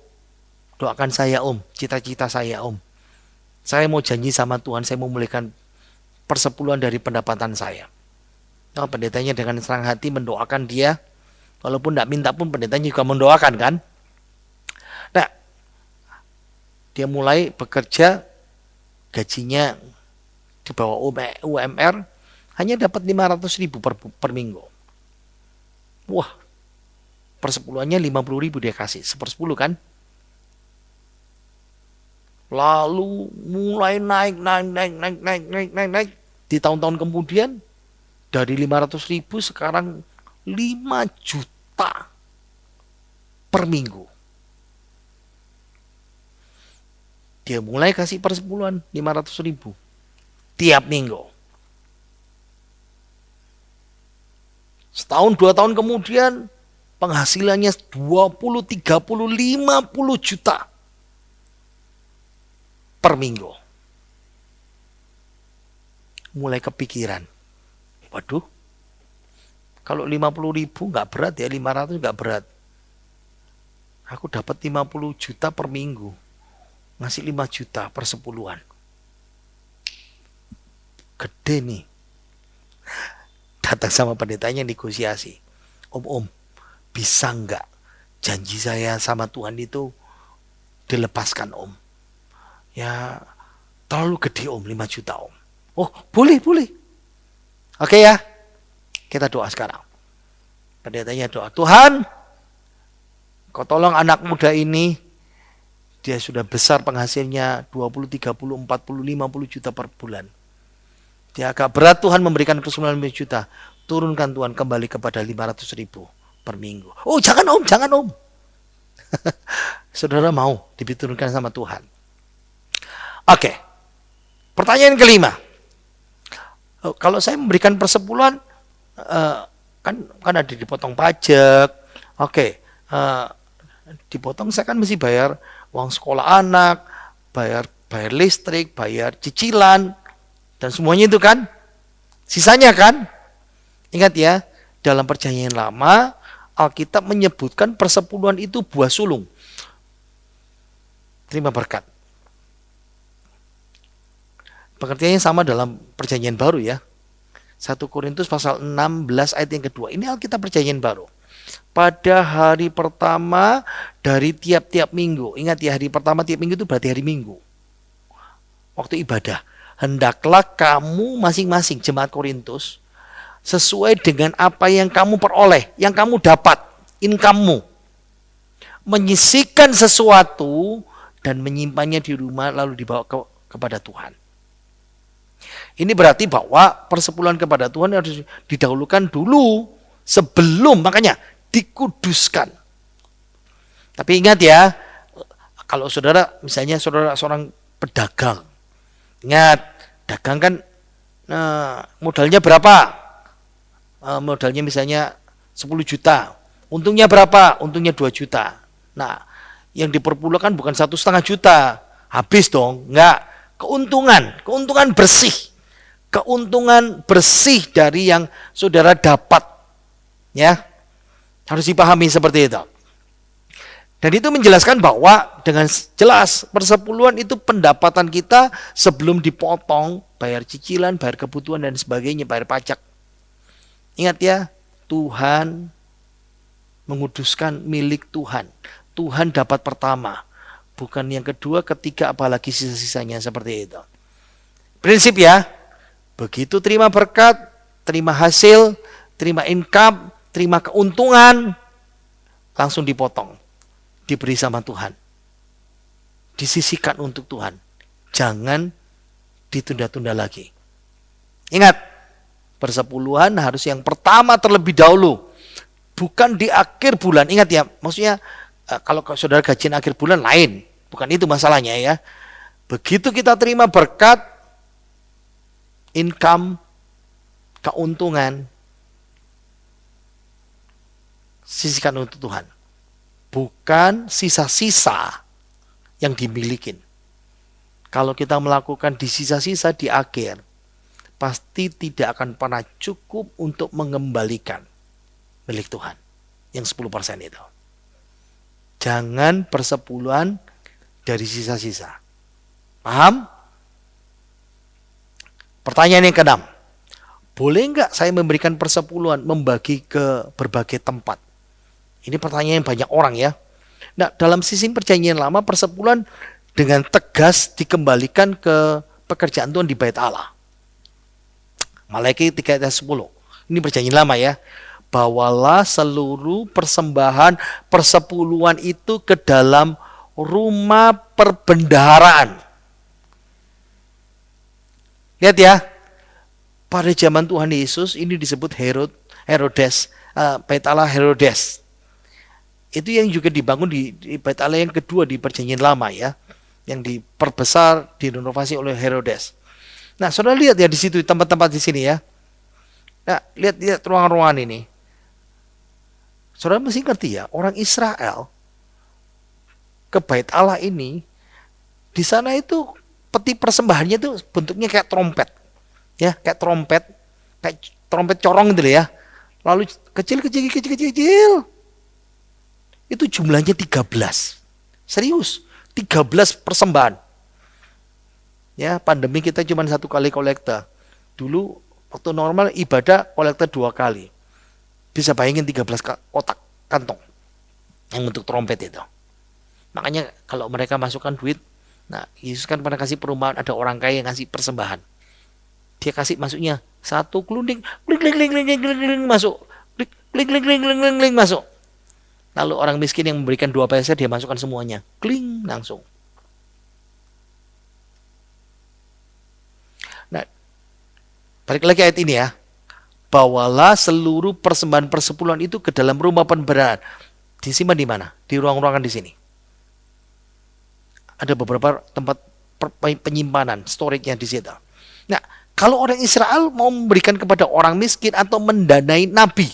doakan saya Om, cita-cita saya Om. Saya mau janji sama Tuhan, saya mau memulihkan persepuluhan dari pendapatan saya. Nah, pendetanya dengan senang hati mendoakan dia. Walaupun tidak minta pun pendetanya juga mendoakan kan. Nah, dia mulai bekerja, gajinya di bawah UMR, hanya dapat 500.000 per minggu. Wah, persepuluhannya 50.000 dia kasih, 1/10 kan. Lalu mulai naik. Di tahun-tahun kemudian, dari 500.000 sekarang 5 juta per minggu. Dia mulai kasih persepuluhan 500.000 tiap minggu. Setahun 2 tahun kemudian penghasilannya 20, 30, 50 juta per minggu. Mulai kepikiran, waduh, kalau 50.000 nggak berat ya, 500 nggak berat. Aku dapat 50 juta per minggu, ngasih 5 juta persepuluhan. Gede nih. Datang sama pendetanya negosiasi. Om, bisa nggak janji saya sama Tuhan itu dilepaskan Om? Ya terlalu gede Om, 5 juta Om. Oh boleh. Oke ya, kita doa sekarang. Pendetanya doa, Tuhan, Kau tolong anak muda ini, dia sudah besar penghasilnya 20, 30, 40, 50 juta per bulan. Dia agak berat Tuhan memberikan ke 90 juta. Turunkan Tuhan kembali kepada 500.000 per minggu. Oh jangan Om. Saudara mau diturunkan sama Tuhan. Oke. Pertanyaan kelima. Kalau saya memberikan persepuluhan, kan ada dipotong pajak. Oke. Dipotong, saya kan mesti bayar uang sekolah anak, bayar listrik, bayar cicilan, dan semuanya itu kan. Sisanya kan. Ingat ya, dalam Perjanjian Lama, Alkitab menyebutkan persepuluhan itu buah sulung. Terima berkat. Pengertiannya sama dalam Perjanjian Baru ya. 1 Korintus pasal 16 ayat yang kedua. Ini Alkitab Perjanjian Baru. Pada hari pertama dari tiap-tiap minggu. Ingat ya, hari pertama tiap minggu itu berarti hari Minggu. Waktu ibadah. Hendaklah kamu masing-masing jemaat Korintus sesuai dengan apa yang kamu peroleh, yang kamu dapat, income-mu. Menyisihkan sesuatu dan menyimpannya di rumah lalu dibawa kepada Tuhan. Ini berarti bahwa persepuluhan kepada Tuhan harus didahulukan dulu sebelum, makanya dikuduskan. Tapi ingat ya, kalau saudara, misalnya saudara seorang pedagang, ingat, dagang kan modalnya berapa? Modalnya misalnya 10 juta. Untungnya berapa? Untungnya 2 juta. Nah, yang diperpuluhkan bukan 1,5 juta. Habis dong. Enggak. Keuntungan bersih. Keuntungan bersih dari yang saudara dapat. Ya. Harus dipahami seperti itu. Dan itu menjelaskan bahwa dengan jelas persepuluhan itu pendapatan kita sebelum dipotong, bayar cicilan, bayar kebutuhan dan sebagainya, bayar pajak. Ingat ya, Tuhan menguduskan milik Tuhan. Tuhan dapat pertama, bukan yang kedua, ketiga, apalagi sisa-sisanya seperti itu. Prinsip ya, begitu terima berkat, terima hasil, terima income, terima keuntungan, langsung dipotong. Diberi sama Tuhan. Disisihkan untuk Tuhan. Jangan ditunda-tunda lagi. Ingat, persepuluhan harus yang pertama terlebih dahulu. Bukan di akhir bulan. Ingat ya, maksudnya kalau saudara gajian akhir bulan lain. Bukan itu masalahnya ya. Begitu kita terima berkat, income, keuntungan, sisihkan untuk Tuhan. Bukan sisa-sisa yang dimiliki. Kalau kita melakukan di sisa-sisa di akhir, pasti tidak akan pernah cukup untuk mengembalikan milik Tuhan. Yang 10% itu. Jangan persepuluhan dari sisa-sisa. Paham? Pertanyaan yang ke-6. Boleh enggak saya memberikan persepuluhan, membagi ke berbagai tempat? Ini pertanyaan yang banyak orang ya. Nah, dalam sistem perjanjian lama, persepuluhan dengan tegas dikembalikan ke pekerjaan Tuhan di Bait Allah. Malaiki 3 ayat 10. Ini perjanjian lama ya. Bawalah seluruh persembahan persepuluhan itu ke dalam rumah perbendaharaan. Lihat ya. Pada zaman Tuhan Yesus ini disebut Herodes, Bait Allah Herodes. Itu yang juga dibangun di Bait Allah yang kedua di perjanjian lama ya, yang diperbesar, direnovasi oleh Herodes. Nah, saudara lihat ya di situ tempat-tempat di sini ya. Nah, lihat ruangan-ruangan ini. Saudara mesti ngerti ya, orang Israel ke Bait Allah ini, di sana itu peti persembahannya itu bentuknya kayak trompet. Ya, kayak trompet corong gitu ya. Lalu kecil. Itu jumlahnya 13. Serius, 13 persembahan. Ya, pandemi kita cuma 1 kali kolekte. Dulu waktu normal ibadah kolekte 2 kali. Bisa bayangin 13 kotak kantong yang untuk trompet itu. Makanya kalau mereka masukkan duit, nah Yesus kan pernah kasih perumpamaan, ada orang kaya yang ngasih persembahan. Dia kasih masuknya 1 kelunding, kling masuk. Kling masuk. Lalu orang miskin yang memberikan 2 peser, dia masukkan semuanya. Kling, langsung. Nah, balik lagi ayat ini ya. Bawalah seluruh persembahan persepuluhan itu ke dalam rumah perbendaharaan. Disimpan di mana? Di ruang-ruangan di sini. Ada beberapa tempat penyimpanan, storage-nya di situ. Nah, kalau orang Israel mau memberikan kepada orang miskin atau mendanai nabi.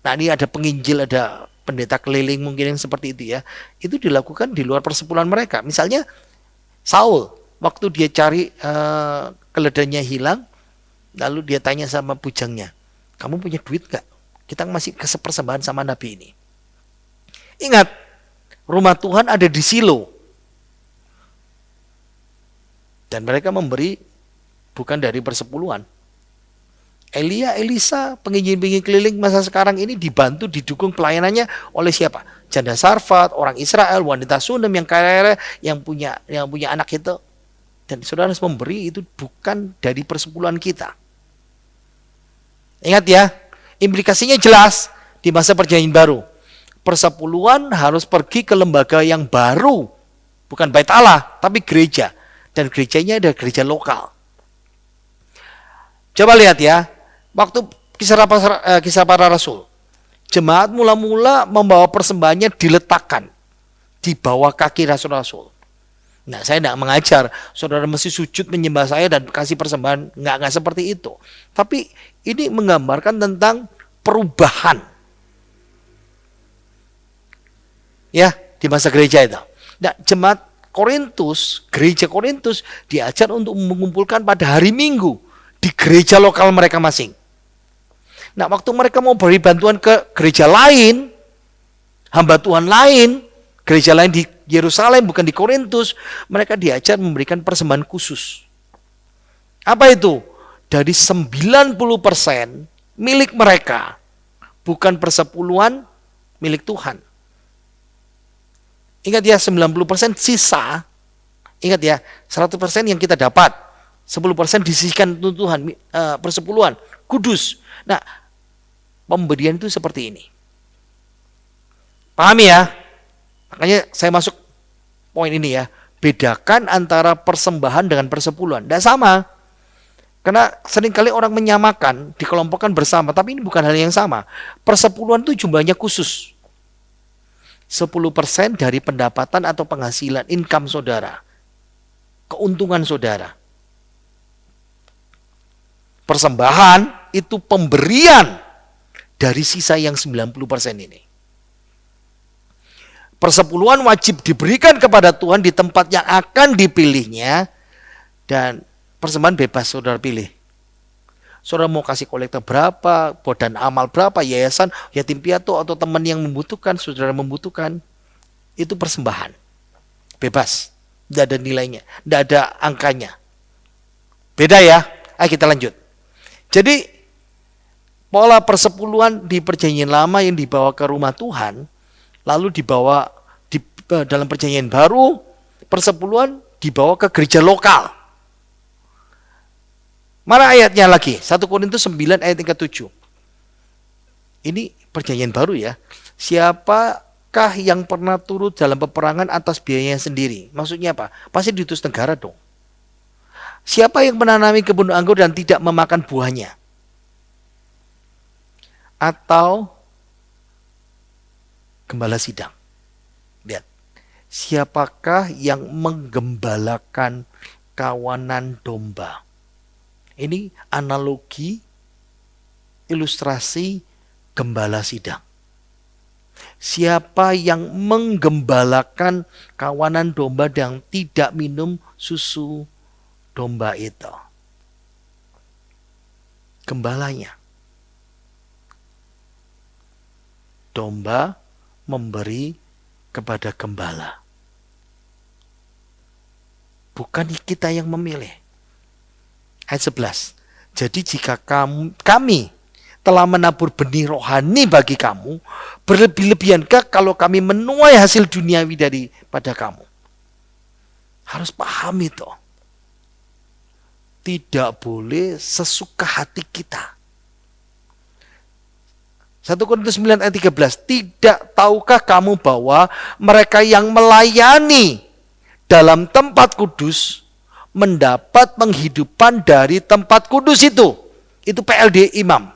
Nah, ini ada penginjil, ada pendeta keliling mungkin yang seperti itu ya. Itu dilakukan di luar persepuluhan mereka. Misalnya Saul, waktu dia cari keledainya hilang, lalu dia tanya sama bujangnya, kamu punya duit gak? Kita masih kasih persembahan sama nabi ini. Ingat, rumah Tuhan ada di Silo. Dan mereka memberi bukan dari persepuluhan. Elia, Elisa, penginjil-penginjil keliling masa sekarang ini dibantu, didukung pelayanannya oleh siapa? Janda Sarfat, orang Israel, wanita Sunem yang kaya, yang punya anak itu. Dan saudara harus memberi itu bukan dari persepuluhan kita. Ingat ya, implikasinya jelas di masa perjanjian baru. Persepuluhan harus pergi ke lembaga yang baru, bukan Bait Allah, tapi gereja. Dan gerejanya ada gereja lokal. Coba lihat ya, waktu kisah para rasul. Jemaat mula-mula membawa persembahannya diletakkan di bawah kaki rasul-rasul. Nah, saya tidak mengajar saudara mesti sujud menyembah saya dan kasih persembahan, nggak seperti itu. Tapi ini menggambarkan tentang perubahan, ya, di masa gereja itu. Nah, jemaat Korintus, gereja Korintus diajar untuk mengumpulkan pada hari Minggu di gereja lokal mereka masing. Nah, waktu mereka mau beri bantuan ke gereja lain, hamba Tuhan lain, gereja lain di Yerusalem, bukan di Korintus, mereka diajar memberikan persembahan khusus. Apa itu? Dari 90% milik mereka, bukan persepuluhan milik Tuhan. Ingat ya, 90% sisa. Ingat ya, 100% yang kita dapat, 10% disisihkan untuk Tuhan, persepuluhan, kudus. Nah, pemberian itu seperti ini. Pahami ya? Makanya saya masuk poin ini ya. Bedakan antara persembahan dengan persepuluhan. Tidak sama. Karena seringkali orang menyamakan, dikelompokkan bersama. Tapi ini bukan hal yang sama. Persepuluhan itu jumlahnya khusus. 10% dari pendapatan atau penghasilan, income saudara. Keuntungan saudara. Persembahan itu pemberian dari sisa yang 90% ini. Persepuluhan wajib diberikan kepada Tuhan di tempat yang akan dipilihnya, dan persembahan bebas saudara pilih. Saudara mau kasih kolektor berapa, badan amal berapa, yayasan, yatim piatu atau teman yang membutuhkan, saudara membutuhkan, itu persembahan. Bebas, tidak ada nilainya, tidak ada angkanya. Beda ya, ayo kita lanjut. Jadi pola persepuluhan di perjanjian lama yang dibawa ke rumah Tuhan, lalu dibawa dalam perjanjian baru, persepuluhan dibawa ke gereja lokal. Mana ayatnya lagi? 1 Korintus 9 ayat yang ke-7. Ini perjanjian baru ya. Siapakah yang pernah turut dalam peperangan atas biayanya sendiri? Maksudnya apa? Pasti diutus negara dong. Siapa yang menanami kebun anggur dan tidak memakan buahnya? Atau gembala sidang. Lihat. Siapakah yang menggembalakan kawanan domba? Ini analogi, ilustrasi gembala sidang. Siapa yang menggembalakan kawanan domba yang tidak minum susu domba itu? Gembalanya. Domba memberi kepada gembala. Bukan kita yang memilih. Ayat 11. Jadi jika kami telah menabur benih rohani bagi kamu, berlebih-lebihankah kalau kami menuai hasil duniawi daripada kamu? Harus paham itu. Tidak boleh sesuka hati kita. 1 Korintus 9 ayat 13. Tidak tahukah kamu bahwa mereka yang melayani dalam tempat kudus mendapat penghidupan dari tempat kudus itu? Itu PLD imam.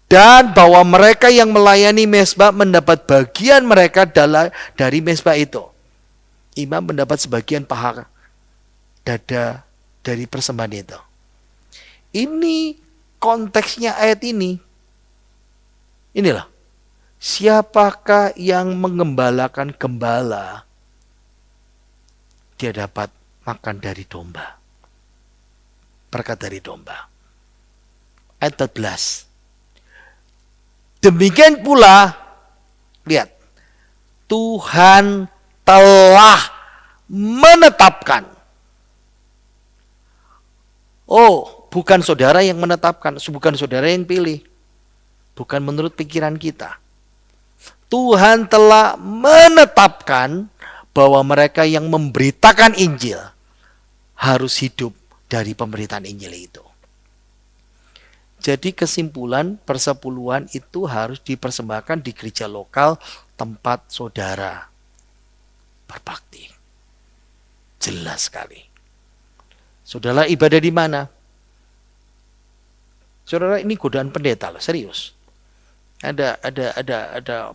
Dan bahwa mereka yang melayani mezbah mendapat bagian mereka dari mezbah itu. Imam mendapat sebagian paha dada dari persembahan itu. Ini konteksnya ayat ini. Inilah. Siapakah yang mengembalakan gembala? Dia dapat makan dari domba. Berkat dari domba. Ayat 14. Demikian pula, lihat, Tuhan telah menetapkan. Oh, bukan saudara yang menetapkan, bukan saudara yang pilih. Bukan menurut pikiran kita. Tuhan telah menetapkan bahwa mereka yang memberitakan Injil harus hidup dari pemberitaan Injil itu. Jadi kesimpulan persepuluhan itu harus dipersembahkan di gereja lokal tempat saudara berbakti. Jelas sekali. Saudara ibadah di mana? Saudara, ini godaan pendeta loh, serius. Ada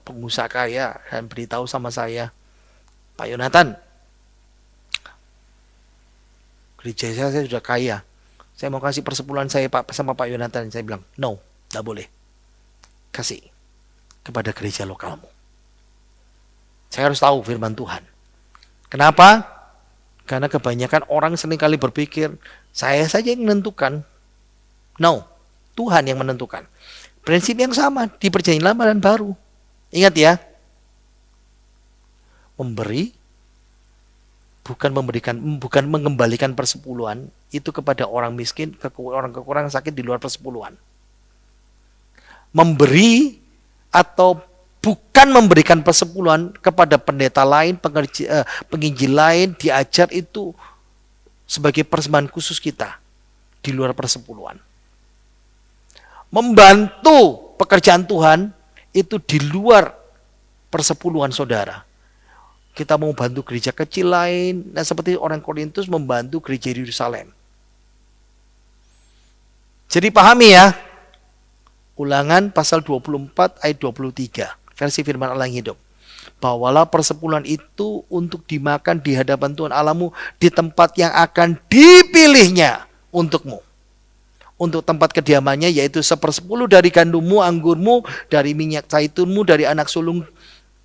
pengusaha kaya dan beritahu sama saya, Pak Yonatan, gereja saya sudah kaya. Saya mau kasih persepuluhan saya sama Pak Yonatan. Saya bilang, no, tidak boleh. Kasih kepada gereja lokalmu. Saya harus tahu firman Tuhan. Kenapa? Karena kebanyakan orang seringkali berpikir, saya saja yang menentukan. No, Tuhan yang menentukan. Prinsip yang sama di Perjanjian Lama dan Baru. Ingat ya, memberi bukan mengembalikan persepuluhan itu kepada orang miskin, orang kekurangan sakit di luar persepuluhan. Memberi atau bukan memberikan persepuluhan kepada pendeta lain, penginjil lain, diajar itu sebagai persembahan khusus kita di luar persepuluhan. Membantu pekerjaan Tuhan itu di luar persepuluhan saudara. Kita mau bantu gereja kecil lain, nah seperti orang Korintus membantu gereja di Yerusalem. Jadi pahami ya, Ulangan pasal 24 ayat 23, versi firman Allah yang hidup. Bawalah persepuluhan itu untuk dimakan di hadapan Tuhan Allahmu di tempat yang akan dipilihnya untukmu. Untuk tempat kediamannya yaitu 1/10 dari gandummu, anggurmu, dari minyak zaitunmu, dari anak sulung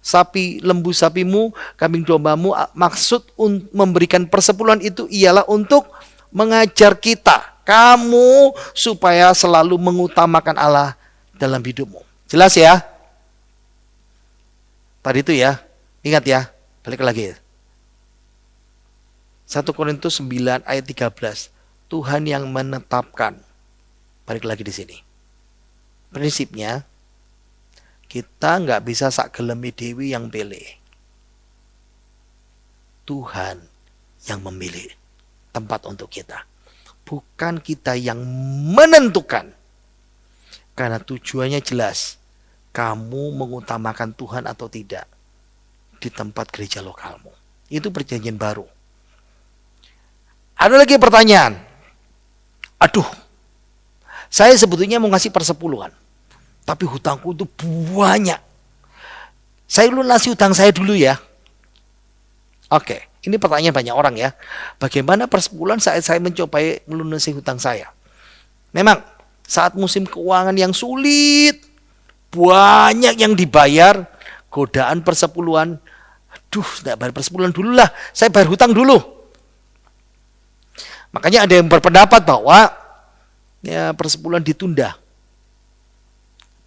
sapi, lembu sapimu, kambing dombamu. Maksud memberikan persepuluhan itu ialah untuk mengajar kita, kamu, supaya selalu mengutamakan Allah dalam hidupmu. Jelas ya? Tadi itu ya, ingat ya, balik lagi. 1 Korintus 9 ayat 13. Tuhan yang menetapkan. Balik lagi di sini. Prinsipnya, kita nggak bisa sak gelemi dewi yang pilih. Tuhan yang memilih tempat untuk kita. Bukan kita yang menentukan. Karena tujuannya jelas. Kamu mengutamakan Tuhan atau tidak di tempat gereja lokalmu. Itu perjanjian baru. Ada lagi pertanyaan. Aduh, saya sebetulnya mau ngasih persepuluhan, tapi hutangku itu banyak. Saya lunasi hutang saya dulu ya. Oke, ini pertanyaan banyak orang ya. Bagaimana persepuluhan saat saya mencoba melunasi hutang saya? Memang saat musim keuangan yang sulit, banyak yang dibayar, godaan persepuluhan. Aduh, tidak bayar persepuluhan dulu lah, saya bayar hutang dulu. Makanya ada yang berpendapat bahwa ya persepuluhan ditunda,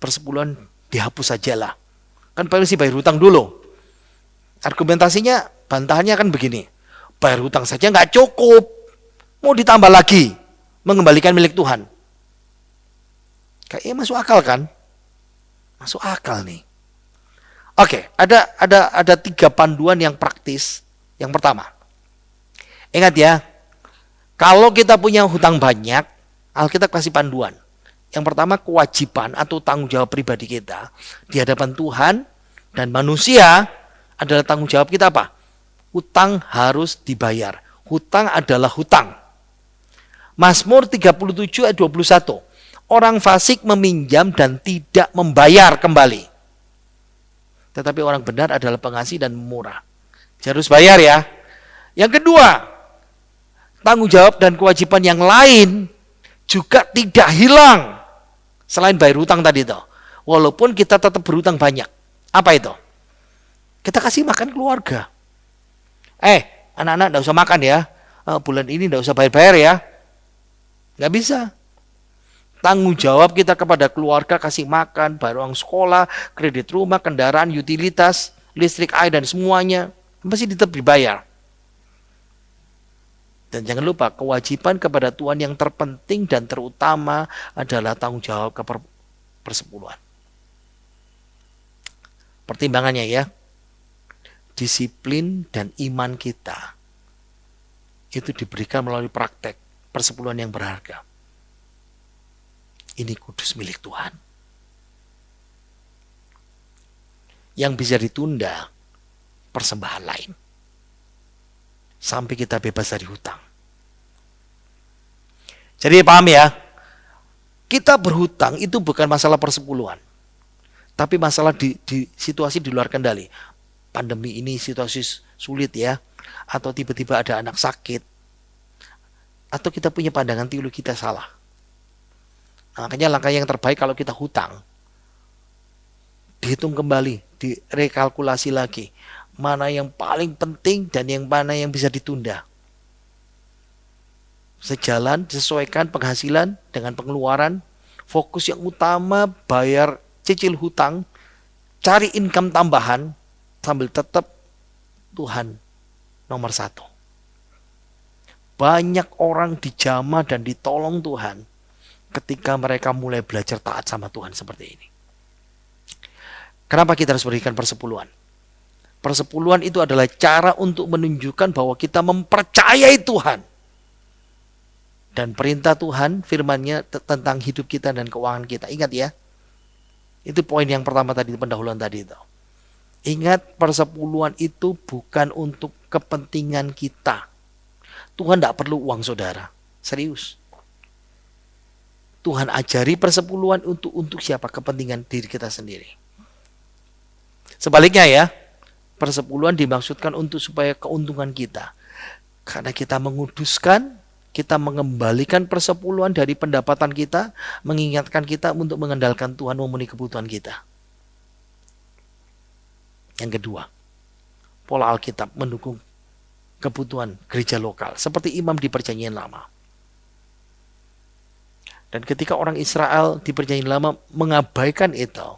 persepuluhan dihapus sajalah. Kan pasti bayar hutang dulu. Argumentasinya, bantahannya kan begini, bayar hutang saja nggak cukup, mau ditambah lagi mengembalikan milik Tuhan. Kayaknya masuk akal kan? Masuk akal nih. Oke, ada 3 panduan yang praktis. Yang pertama, ingat ya, kalau kita punya hutang banyak, Alkitab kasih panduan. Yang pertama, kewajiban atau tanggung jawab pribadi kita di hadapan Tuhan dan manusia adalah tanggung jawab kita apa? Hutang harus dibayar. Hutang adalah hutang. Mazmur 37 ayat 21. Orang fasik meminjam dan tidak membayar kembali. Tetapi orang benar adalah pengasih dan murah. Jadi harus bayar ya. Yang kedua, tanggung jawab dan kewajiban yang lain juga tidak hilang. Selain bayar hutang tadi itu. Walaupun kita tetap berhutang banyak. Apa itu? Kita kasih makan keluarga. Anak-anak enggak usah makan ya. Bulan ini enggak usah bayar-bayar ya. Enggak bisa. Tanggung jawab kita kepada keluarga, kasih makan, bayar uang sekolah, kredit rumah, kendaraan, utilitas, listrik, air, dan semuanya. Mesti tetap dibayar. Dan jangan lupa, kewajiban kepada Tuhan yang terpenting dan terutama adalah tanggung jawab ke persepuluhan. Pertimbangannya ya, disiplin dan iman kita itu diberikan melalui praktek persepuluhan yang berharga. Ini kudus milik Tuhan. Yang bisa ditunda persembahan lain. Sampai kita bebas dari hutang. Jadi paham ya, Kita berhutang itu bukan masalah persepuluhan, tapi masalah di situasi di luar kendali. Pandemi ini situasi sulit ya, atau tiba-tiba ada anak sakit, atau kita punya pandangan teologi kita salah. Nah, makanya langkah yang terbaik kalau kita hutang, dihitung kembali, direkalkulasi lagi, mana yang paling penting dan yang mana yang bisa ditunda. Sejalan, disesuaikan penghasilan dengan pengeluaran, fokus yang utama bayar cicil hutang, cari income tambahan, sambil tetap Tuhan nomor satu. Banyak orang dijamah dan ditolong Tuhan ketika mereka mulai belajar taat sama Tuhan seperti ini. Kenapa kita harus berikan persepuluhan? Persepuluhan itu adalah cara untuk menunjukkan bahwa kita mempercayai Tuhan. Dan perintah Tuhan, firman-Nya tentang hidup kita dan keuangan kita. Ingat ya, itu poin yang pertama tadi, pendahuluan tadi itu. Ingat, persepuluhan itu bukan untuk kepentingan kita. Tuhan tidak perlu uang saudara. Serius. Tuhan ajari persepuluhan untuk siapa? Kepentingan diri kita sendiri. Sebaliknya ya, persepuluhan dimaksudkan untuk supaya keuntungan kita. Karena kita menguduskan, kita mengembalikan persepuluhan dari pendapatan kita, mengingatkan kita untuk mengandalkan Tuhan memenuhi kebutuhan kita. Yang kedua, pola Alkitab mendukung kebutuhan gereja lokal, seperti imam di Perjanjian Lama. Dan ketika orang Israel di Perjanjian Lama mengabaikan itu,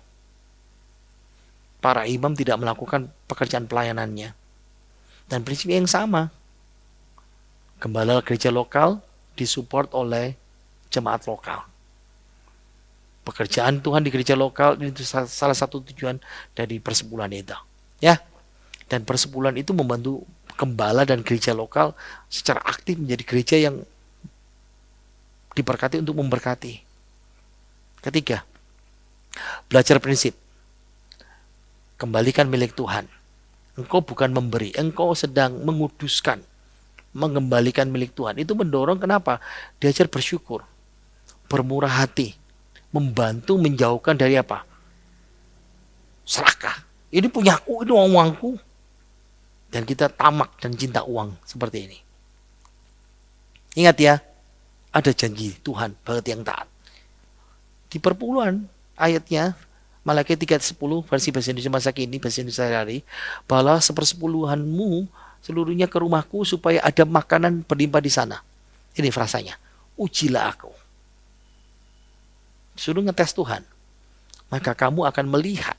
para imam tidak melakukan pekerjaan pelayanannya. Dan prinsip yang sama, gembala gereja lokal disupport oleh jemaat lokal. Pekerjaan Tuhan di gereja lokal itu salah satu tujuan dari persepuluhan itu. Ya, dan persepuluhan itu membantu gembala dan gereja lokal secara aktif menjadi gereja yang diberkati untuk memberkati. Ketiga, belajar prinsip. Kembalikan milik Tuhan. Engkau bukan memberi, engkau sedang menguduskan, mengembalikan milik Tuhan. Itu mendorong kenapa? Diajar bersyukur, bermurah hati, membantu menjauhkan dari apa? Serakah. Ini punyaku, ini uangku. Dan kita tamak dan cinta uang seperti ini. Ingat ya, ada janji Tuhan bagi yang taat. Di perpuluhan ayatnya, Malaki 3:10 versi bahasa Indonesia masa kini, bahasa Indonesia sehari-hari, balah 1/10 seluruhnya ke rumahku supaya ada makanan berlimpah di sana. Ini frasanya, ujilah aku. Suruh ngetes Tuhan. Maka kamu akan melihat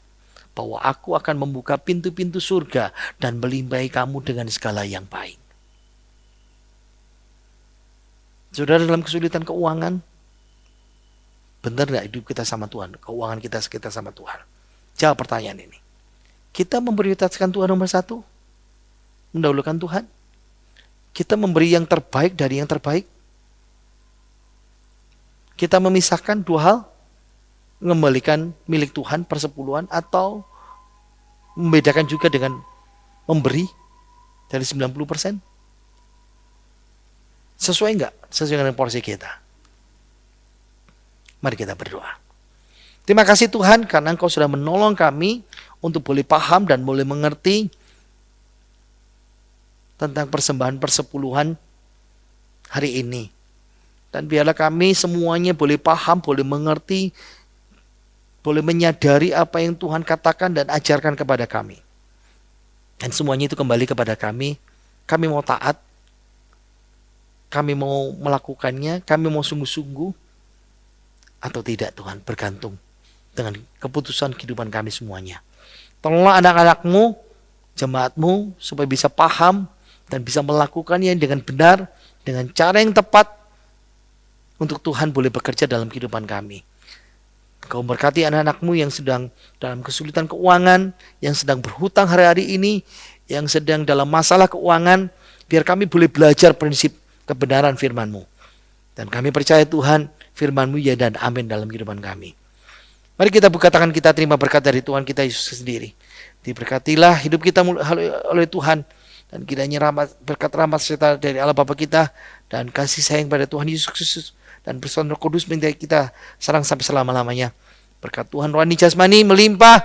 bahwa aku akan membuka pintu-pintu surga dan melimpahi kamu dengan segala yang baik. Saudara, dalam kesulitan keuangan, benar gak hidup kita sama Tuhan? Keuangan kita sama Tuhan? Jawab pertanyaan ini. Kita memprioritaskan Tuhan nomor satu? Mendahulukan Tuhan? Kita memberi yang terbaik dari yang terbaik? Kita memisahkan dua hal? Mengembalikan milik Tuhan persepuluhan, atau membedakan juga dengan memberi dari 90%? Sesuai enggak? Sesuai dengan porsi kita. Mari kita berdoa. Terima kasih Tuhan karena Engkau sudah menolong kami untuk boleh paham dan boleh mengerti tentang persembahan persepuluhan hari ini. Dan biarlah kami semuanya boleh paham, boleh mengerti, boleh menyadari apa yang Tuhan katakan dan ajarkan kepada kami. Dan semuanya itu kembali kepada kami. Kami mau taat, kami mau melakukannya, kami mau sungguh-sungguh, atau tidak Tuhan, bergantung dengan keputusan kehidupan kami semuanya. Tolonglah anak-anakmu, jemaatmu, supaya bisa paham dan bisa melakukannya dengan benar, dengan cara yang tepat, untuk Tuhan boleh bekerja dalam kehidupan kami. Kau berkati anak-anakmu yang sedang dalam kesulitan keuangan, yang sedang berhutang hari-hari ini, yang sedang dalam masalah keuangan, biar kami boleh belajar prinsip kebenaran firman-Mu. Dan kami percaya Tuhan, firman-Mu ya dan amin dalam kehidupan kami. Mari kita buka tangan kita, terima berkat dari Tuhan kita Yesus sendiri. Diberkatilah hidup kita oleh Tuhan, dan kiranya berkat rahmat serta dari Allah Bapa kita, dan kasih sayang pada Tuhan Yesus Kristus, dan bersama Roh Kudus menyertai kita sekarang sampai selama-lamanya. Berkat Tuhan rohani jasmani melimpah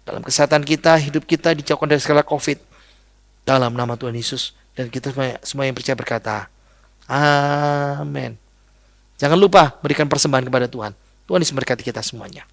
dalam kesehatan kita, hidup kita dijauhkan dari segala COVID. Dalam nama Tuhan Yesus. Dan kita semua yang percaya berkata, amin. Jangan lupa berikan persembahan kepada Tuhan. Tuhan Yesus memberkati kita semuanya.